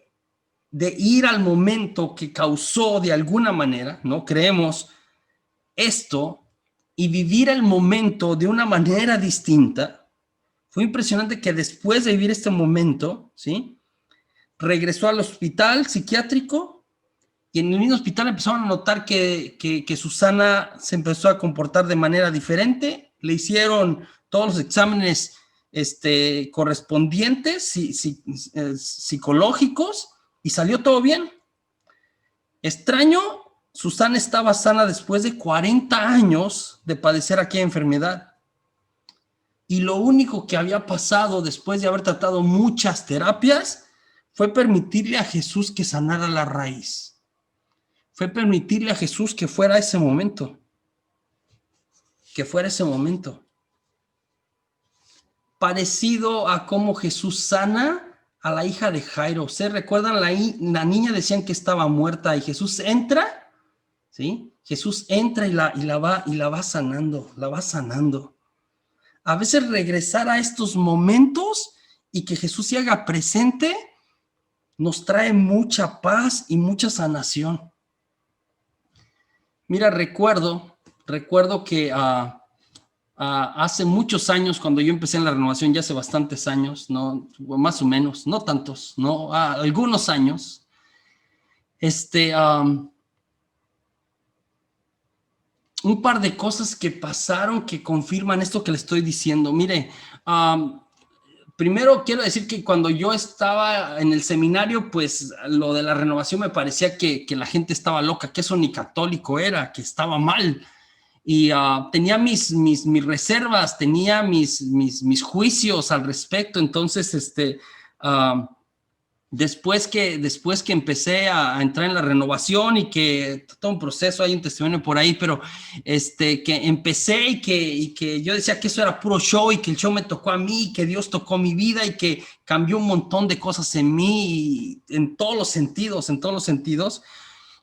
de ir al momento que causó de alguna manera, ¿no? Creemos esto, y vivir el momento de una manera distinta, fue impresionante que después de vivir este momento, ¿sí? Regresó al hospital psiquiátrico y en el mismo hospital empezaron a notar que Susana se empezó a comportar de manera diferente, le hicieron todos los exámenes correspondientes, psicológicos, y salió todo bien. Extraño, Susana estaba sana después de 40 años de padecer aquella enfermedad. Y lo único que había pasado después de haber tratado muchas terapias fue permitirle a Jesús que sanara la raíz. Fue permitirle a Jesús que fuera ese momento. Que fuera ese momento. Parecido a cómo Jesús sana a la hija de Jairo. ¿Se recuerdan? La niña decían que estaba muerta y Jesús entra, ¿sí? Jesús entra y la va sanando, la va sanando. A veces regresar a estos momentos y que Jesús se haga presente nos trae mucha paz y mucha sanación. Mira, recuerdo que hace muchos años, cuando yo empecé en la renovación, ya hace bastantes años, ¿no? Más o menos, no tantos, ¿no? Algunos años, un par de cosas que pasaron que confirman esto que le estoy diciendo. Mire, primero quiero decir que cuando yo estaba en el seminario, pues lo de la renovación me parecía que la gente estaba loca, que eso ni católico era, que estaba mal. Y tenía mis reservas, tenía mis juicios al respecto. Entonces, después que empecé a entrar en la renovación y que todo un proceso, hay un testimonio por ahí, pero que empecé y que yo decía que eso era puro show y que el show me tocó a mí y que Dios tocó mi vida y que cambió un montón de cosas en mí en todos los sentidos.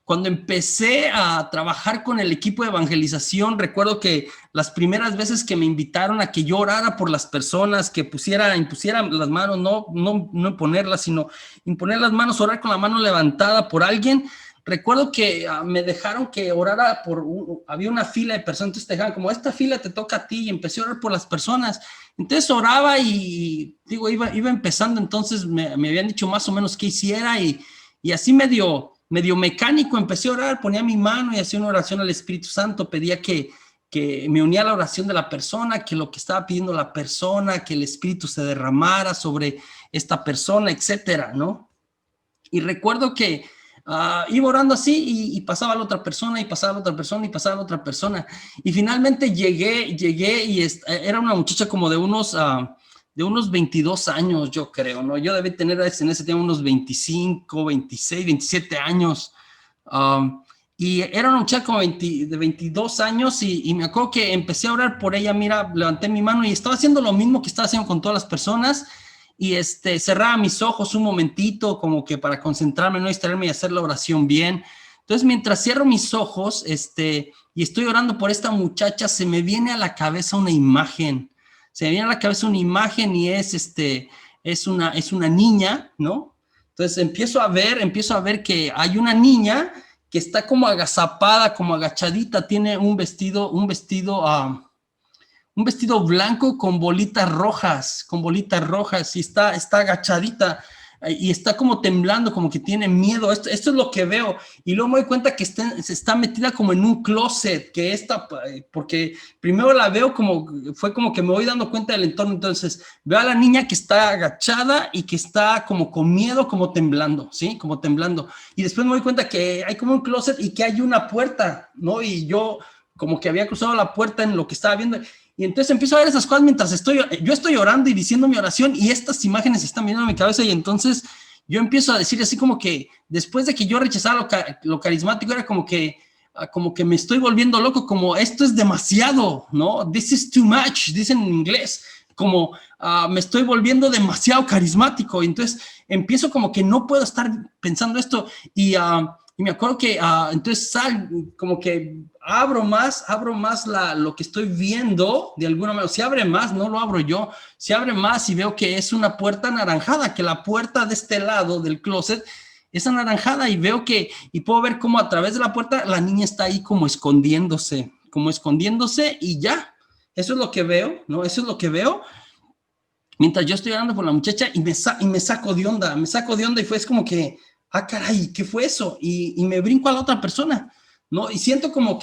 Cuando empecé a trabajar con el equipo de evangelización, recuerdo que las primeras veces que me invitaron a que yo orara por las personas, que impusiera las manos, no imponerlas, sino imponer las manos, orar con la mano levantada por alguien. Recuerdo que me dejaron que orara había una fila de personas, entonces te dejaban como, esta fila te toca a ti, y empecé a orar por las personas. Entonces oraba y iba empezando, entonces me habían dicho más o menos qué hiciera y así medio mecánico, empecé a orar, ponía mi mano y hacía una oración al Espíritu Santo, pedía que me unía a la oración de la persona, que lo que estaba pidiendo la persona, que el Espíritu se derramara sobre esta persona, etcétera, ¿no? Y recuerdo que iba orando así y pasaba a la otra persona, y pasaba a la otra persona, y pasaba a la otra persona. Y finalmente llegué y era una muchacha como de unos 22 años, yo creo, ¿no? Yo debí tener en ese tiempo unos 25, 26, 27 años. Y era una muchacha como de 22 años y me acuerdo que empecé a orar por ella. Mira, levanté mi mano y estaba haciendo lo mismo que estaba haciendo con todas las personas y cerraba mis ojos un momentito como que para concentrarme, no distraerme y hacer la oración bien. Entonces, mientras cierro mis ojos y estoy orando por esta muchacha, se me viene a la cabeza una imagen. Se me viene a la cabeza una imagen y es una niña, ¿no? Entonces empiezo a ver que hay una niña que está como agazapada, como agachadita, tiene un vestido blanco con bolitas rojas y está agachadita. y está como temblando, como que tiene miedo. Esto es lo que veo. Y luego me doy cuenta que se está metida como en un closet, porque primero la veo fue como que me voy dando cuenta del entorno. Entonces veo a la niña que está agachada y que está como con miedo, como temblando, ¿sí? Como temblando. Y después me doy cuenta que hay como un closet y que hay una puerta, ¿no? Y yo como que había cruzado la puerta en lo que estaba viendo. Y entonces empiezo a ver esas cosas mientras yo estoy orando y diciendo mi oración y estas imágenes están viendo en mi cabeza y entonces yo empiezo a decir así como que después de que yo rechazaba lo carismático era como que me estoy volviendo loco, como esto es demasiado, ¿no? This is too much, dicen en inglés, como me estoy volviendo demasiado carismático y entonces empiezo como que no puedo estar pensando esto y me acuerdo que entonces como que abro más lo que estoy viendo de alguna manera. Si abre más, no lo abro yo. Si abre más y veo que es una puerta anaranjada, que la puerta de este lado del closet es anaranjada y y puedo ver cómo a través de la puerta la niña está ahí como escondiéndose y ya. Eso es lo que veo, ¿no? Eso es lo que veo. Mientras yo estoy orando por la muchacha y me saco de onda, y fue como que, caray, ¿qué fue eso? Y me brinco a la otra persona, ¿no? Y siento como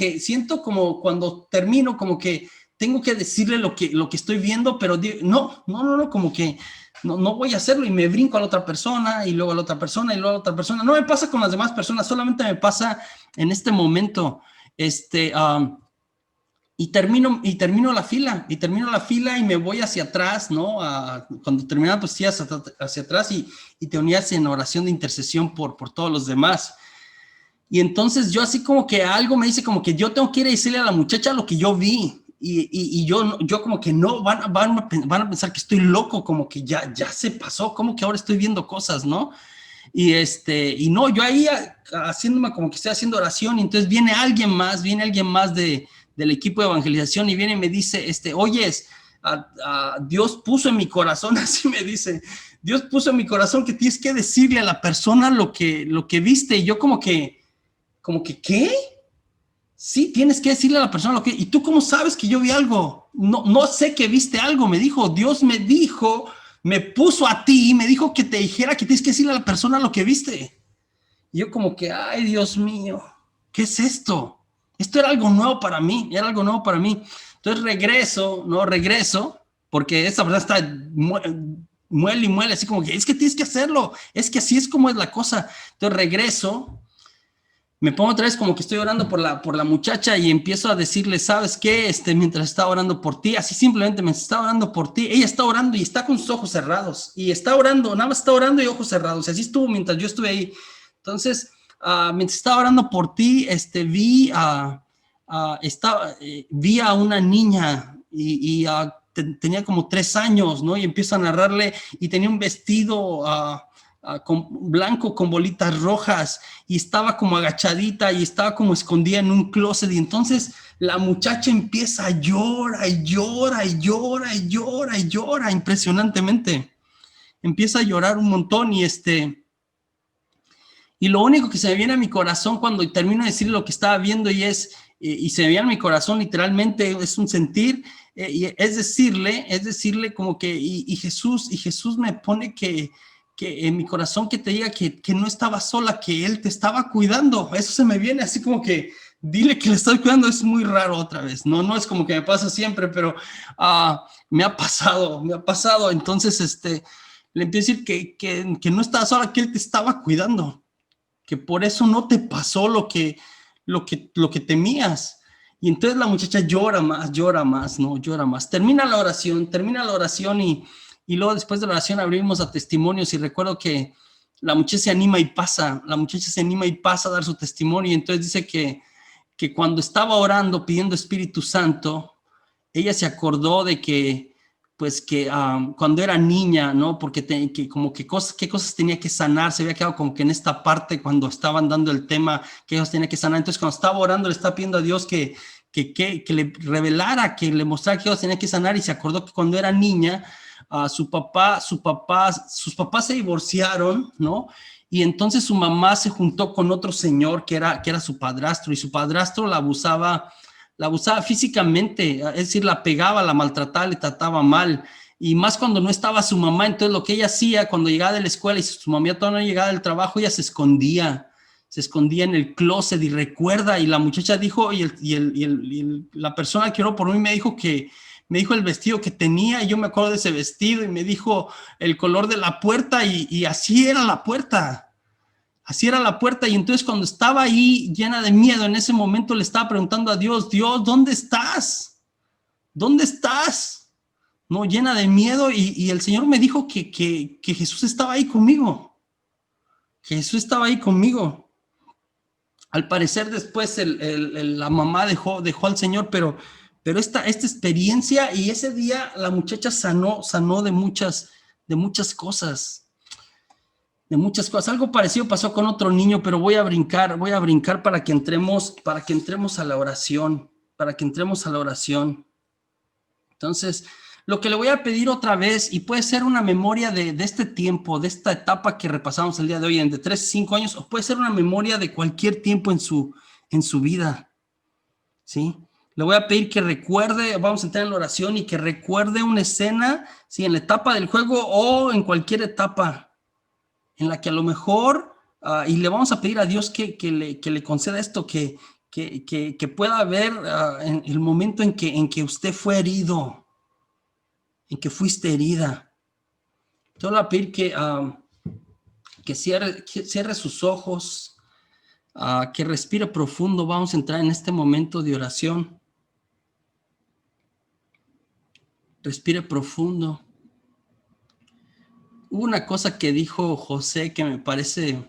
cuando termino, como que tengo que decirle lo que estoy viendo, pero no, como que no voy a hacerlo y me brinco a la otra persona y luego a la otra persona y luego a la otra persona. No me pasa con las demás personas, solamente me pasa en este momento, y termino la fila y me voy hacia atrás, ¿no? Cuando terminaba, pues sí, hacia atrás y te unías en oración de intercesión por todos los demás. Y entonces yo así como que algo me dice como que yo tengo que ir a decirle a la muchacha lo que yo vi. Y yo como que no, van a pensar que estoy loco, como que ya se pasó, como que ahora estoy viendo cosas, ¿no? Y no, yo ahí haciéndome como que estoy haciendo oración y entonces viene alguien más del equipo de evangelización y viene y me dice, oyes, Dios puso en mi corazón, así me dice, Dios puso en mi corazón que tienes que decirle a la persona lo que viste. Y yo como que, ¿qué? Sí, tienes que decirle a la persona lo que, ¿y tú cómo sabes que yo vi algo? No sé que viste algo, me dijo, Dios me puso a ti y me dijo que te dijera que tienes que decirle a la persona lo que viste. Y yo como que, ay, Dios mío, ¿qué es esto? Esto era algo nuevo para mí, Entonces regreso, porque esa persona está muele y muele, así como que, es que tienes que hacerlo, es que así es como es la cosa. Entonces regreso, me pongo otra vez como que estoy orando por la muchacha y empiezo a decirle, ¿sabes qué? Mientras estaba orando por ti, así simplemente me está orando por ti, ella está orando y está con sus ojos cerrados, y está orando, nada más está orando y ojos cerrados, y así estuvo mientras yo estuve ahí. Entonces, mientras estaba orando por ti, vi a una niña y tenía como 3 años, ¿no? Y empiezo a narrarle y tenía un vestido blanco con bolitas rojas y estaba como agachadita y estaba como escondida en un closet. Y entonces la muchacha empieza a llorar y llora y llora y llora y llora impresionantemente. Empieza a llorar un montón y lo único que se me viene a mi corazón cuando termino de decir lo que estaba viendo y se me viene a mi corazón literalmente es un sentir, y es decirle como que, y Jesús me pone que en mi corazón que te diga que no estaba sola, que Él te estaba cuidando. Eso se me viene así como que, dile que le estoy cuidando. Es muy raro otra vez, no es como que me pasa siempre, pero me ha pasado. Entonces, le empiezo a decir que no estaba sola, que Él te estaba cuidando, que por eso no te pasó lo que temías. Y entonces la muchacha llora más, ¿no? Llora más. Termina la oración y luego después de la oración abrimos a testimonios y recuerdo que la muchacha se anima y pasa a dar su testimonio. Y entonces dice que cuando estaba orando, pidiendo Espíritu Santo, ella se acordó de que cuando era niña, ¿no? Porque qué cosas tenía que sanar, se había quedado como que en esta parte cuando estaban dando el tema que ellos tenían que sanar. Entonces cuando estaba orando le estaba pidiendo a Dios que le revelara, que le mostrara que ellos tenían que sanar, y se acordó que cuando era niña sus papás se divorciaron, ¿no? Y entonces su mamá se juntó con otro señor que era su padrastro, y su padrastro la abusaba físicamente, es decir, la pegaba, la maltrataba, le trataba mal. Y más cuando no estaba su mamá, entonces lo que ella hacía cuando llegaba de la escuela y su mamá todavía no llegaba del trabajo, ella se escondía en el closet y recuerda, y la muchacha dijo, la persona que oró por mí me dijo el vestido que tenía, y yo me acuerdo de ese vestido, y me dijo el color de la puerta, y así era la puerta. Así era la puerta, y entonces cuando estaba ahí llena de miedo, en ese momento le estaba preguntando a Dios, Dios, ¿dónde estás? ¿Dónde estás? No, llena de miedo, y el Señor me dijo que Jesús estaba ahí conmigo, que Jesús estaba ahí conmigo. Al parecer después la mamá dejó al Señor, pero esta experiencia y ese día la muchacha sanó de muchas cosas. De muchas cosas. Algo parecido pasó con otro niño, pero voy a brincar para que entremos a la oración, Entonces, lo que le voy a pedir otra vez, y puede ser una memoria de este tiempo, de esta etapa que repasamos el día de hoy, de 3 y 5 años, o puede ser una memoria de cualquier tiempo en su vida, ¿sí? Le voy a pedir que recuerde, vamos a entrar en la oración, y que recuerde una escena, ¿sí? En la etapa del juego o en cualquier etapa en la que a lo mejor, y le vamos a pedir a Dios que le conceda esto, que pueda ver en el momento en que usted fue herido, en que fuiste herida. Yo le voy a pedir que cierre sus ojos, que respire profundo. Vamos a entrar en este momento de oración. Respire profundo. Hubo una cosa que dijo José que me parece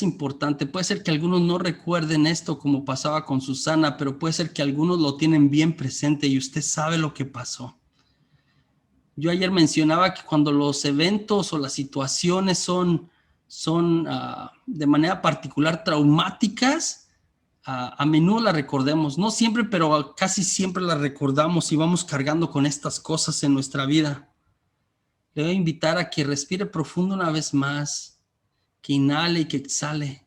importante. Puede ser que algunos no recuerden esto como pasaba con Susana, pero puede ser que algunos lo tienen bien presente y usted sabe lo que pasó. Yo ayer mencionaba que cuando los eventos o las situaciones son de manera particular traumáticas, a menudo las recordemos. No siempre, pero casi siempre las recordamos y vamos cargando con estas cosas en nuestra vida. Le voy a invitar a que respire profundo una vez más, que inhale y que exhale.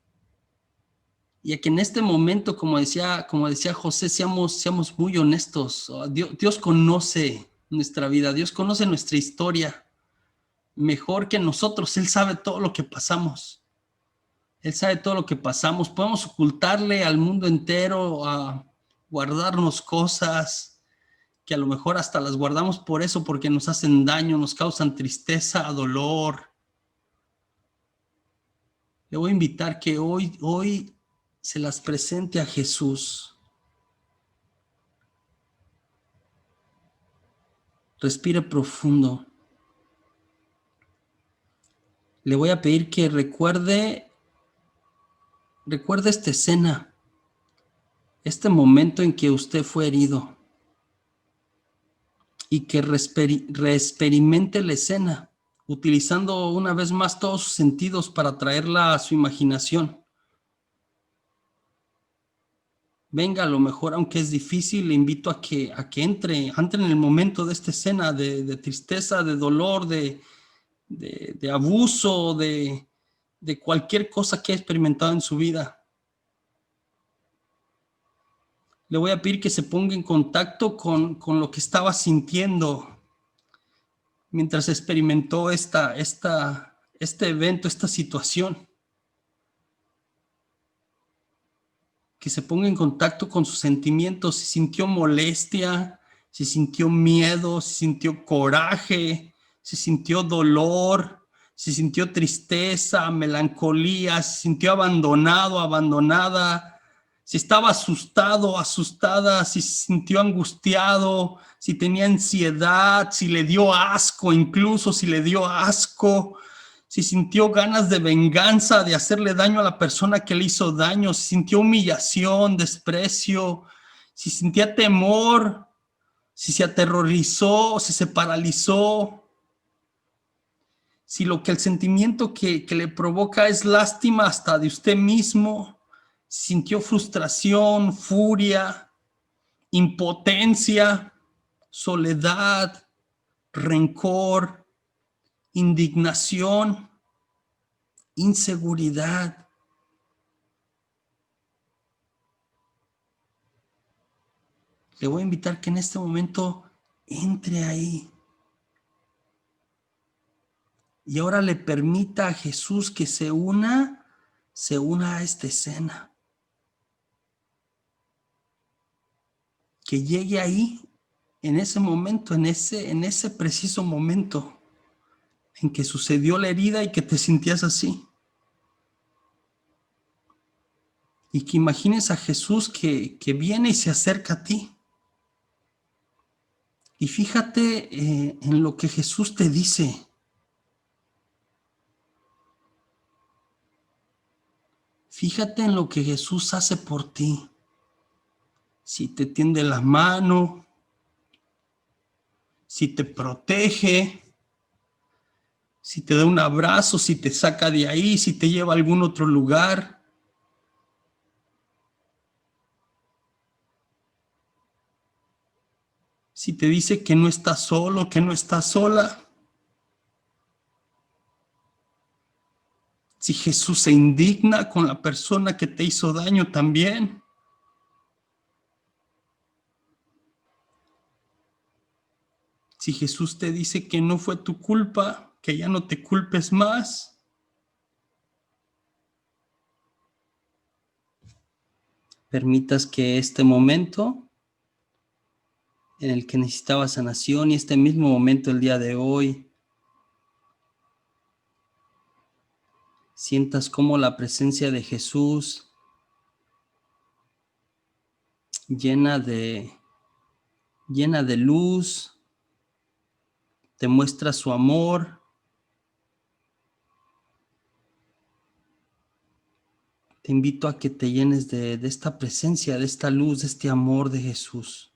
Y a que en este momento, como decía José, seamos muy honestos. Dios conoce nuestra vida, Dios conoce nuestra historia mejor que nosotros. Él sabe todo lo que pasamos. Él sabe todo lo que pasamos. Podemos ocultarle al mundo entero, a guardarnos cosas que a lo mejor hasta las guardamos por eso, porque nos hacen daño, nos causan tristeza, dolor. Le voy a invitar que hoy se las presente a Jesús. Respire profundo. Le voy a pedir que recuerde esta escena, este momento en que usted fue herido, y que reexperimente la escena, utilizando una vez más todos sus sentidos para traerla a su imaginación. Venga, a lo mejor, aunque es difícil, le invito a que entre en el momento de esta escena de tristeza, de dolor, de abuso, de cualquier cosa que ha experimentado en su vida. Le voy a pedir que se ponga en contacto con lo que estaba sintiendo mientras experimentó este evento, esta situación. Que se ponga en contacto con sus sentimientos, si sintió molestia, si sintió miedo, si sintió coraje, si sintió dolor, si sintió tristeza, melancolía, si sintió abandonado, abandonada, si estaba asustado, asustada, si se sintió angustiado, si tenía ansiedad, si le dio asco, incluso si le dio asco, si sintió ganas de venganza, de hacerle daño a la persona que le hizo daño, si sintió humillación, desprecio, si sentía temor, si se aterrorizó, si se paralizó, si lo que el sentimiento que le provoca es lástima hasta de usted mismo, si sintió frustración, furia, impotencia, soledad, rencor, indignación, inseguridad. Le voy a invitar que en este momento entre ahí. Y ahora le permita a Jesús que se una a esta escena. Que llegue ahí, en ese momento, en ese preciso momento en que sucedió la herida y que te sentías así. Y que imagines a Jesús que viene y se acerca a ti. Y fíjate en lo que Jesús te dice. Fíjate en lo que Jesús hace por ti. Si te tiende la mano, si te protege, si te da un abrazo, si te saca de ahí, si te lleva a algún otro lugar. Si te dice que no estás solo, que no estás sola. Si Jesús se indigna con la persona que te hizo daño también. Si Jesús te dice que no fue tu culpa, que ya no te culpes más. Permitas que este momento en el que necesitabas sanación y este mismo momento el día de hoy, sientas cómo la presencia de Jesús llena de luz, te muestra su amor. Te invito a que te llenes de esta presencia, de esta luz, de este amor de Jesús.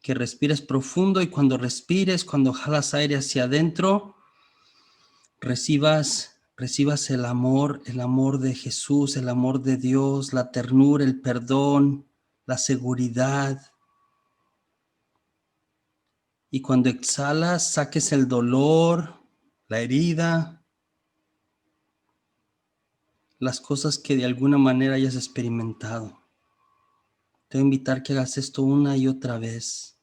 Que respires profundo y cuando respires, cuando jalas aire hacia adentro, recibas el amor de Jesús, el amor de Dios, la ternura, el perdón, la seguridad. Y cuando exhalas, saques el dolor, la herida, las cosas que de alguna manera hayas experimentado. Te voy a invitar que hagas esto una y otra vez.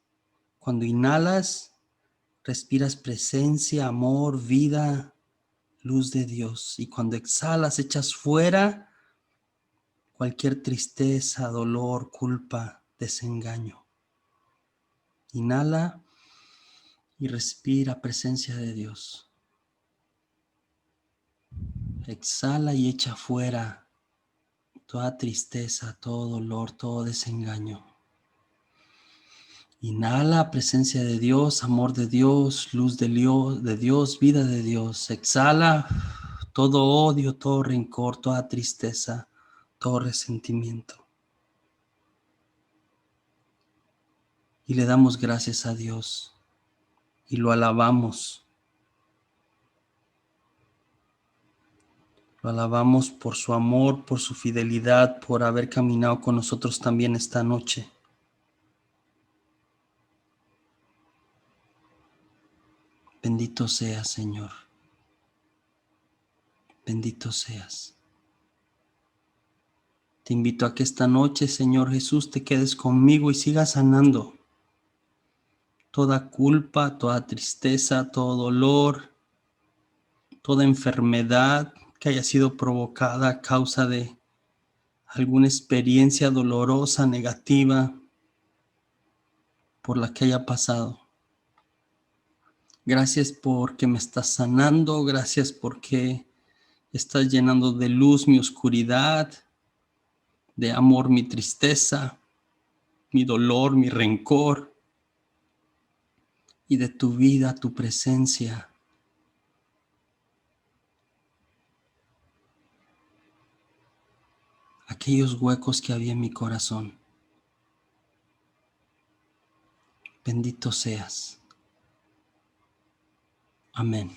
Cuando inhalas, respiras presencia, amor, vida, luz de Dios. Y cuando exhalas, echas fuera cualquier tristeza, dolor, culpa, desengaño. Inhala y respira presencia de Dios. Exhala y echa fuera toda tristeza, todo dolor, todo desengaño. Inhala presencia de Dios, amor de Dios, luz de Dios, vida de Dios. Exhala todo odio, todo rencor, toda tristeza, todo resentimiento. Y le damos gracias a Dios y lo alabamos. Lo alabamos por su amor, por su fidelidad, por haber caminado con nosotros también esta noche. Bendito seas, Señor. Bendito seas. Te invito a que esta noche, Señor Jesús, te quedes conmigo y sigas sanando toda culpa, toda tristeza, todo dolor, toda enfermedad que haya sido provocada a causa de alguna experiencia dolorosa, negativa, por la que haya pasado. Gracias porque me estás sanando, gracias porque estás llenando de luz mi oscuridad, de amor mi tristeza, mi dolor, mi rencor, y de tu vida, tu presencia. Aquellos huecos que había en mi corazón. Bendito seas. Amén.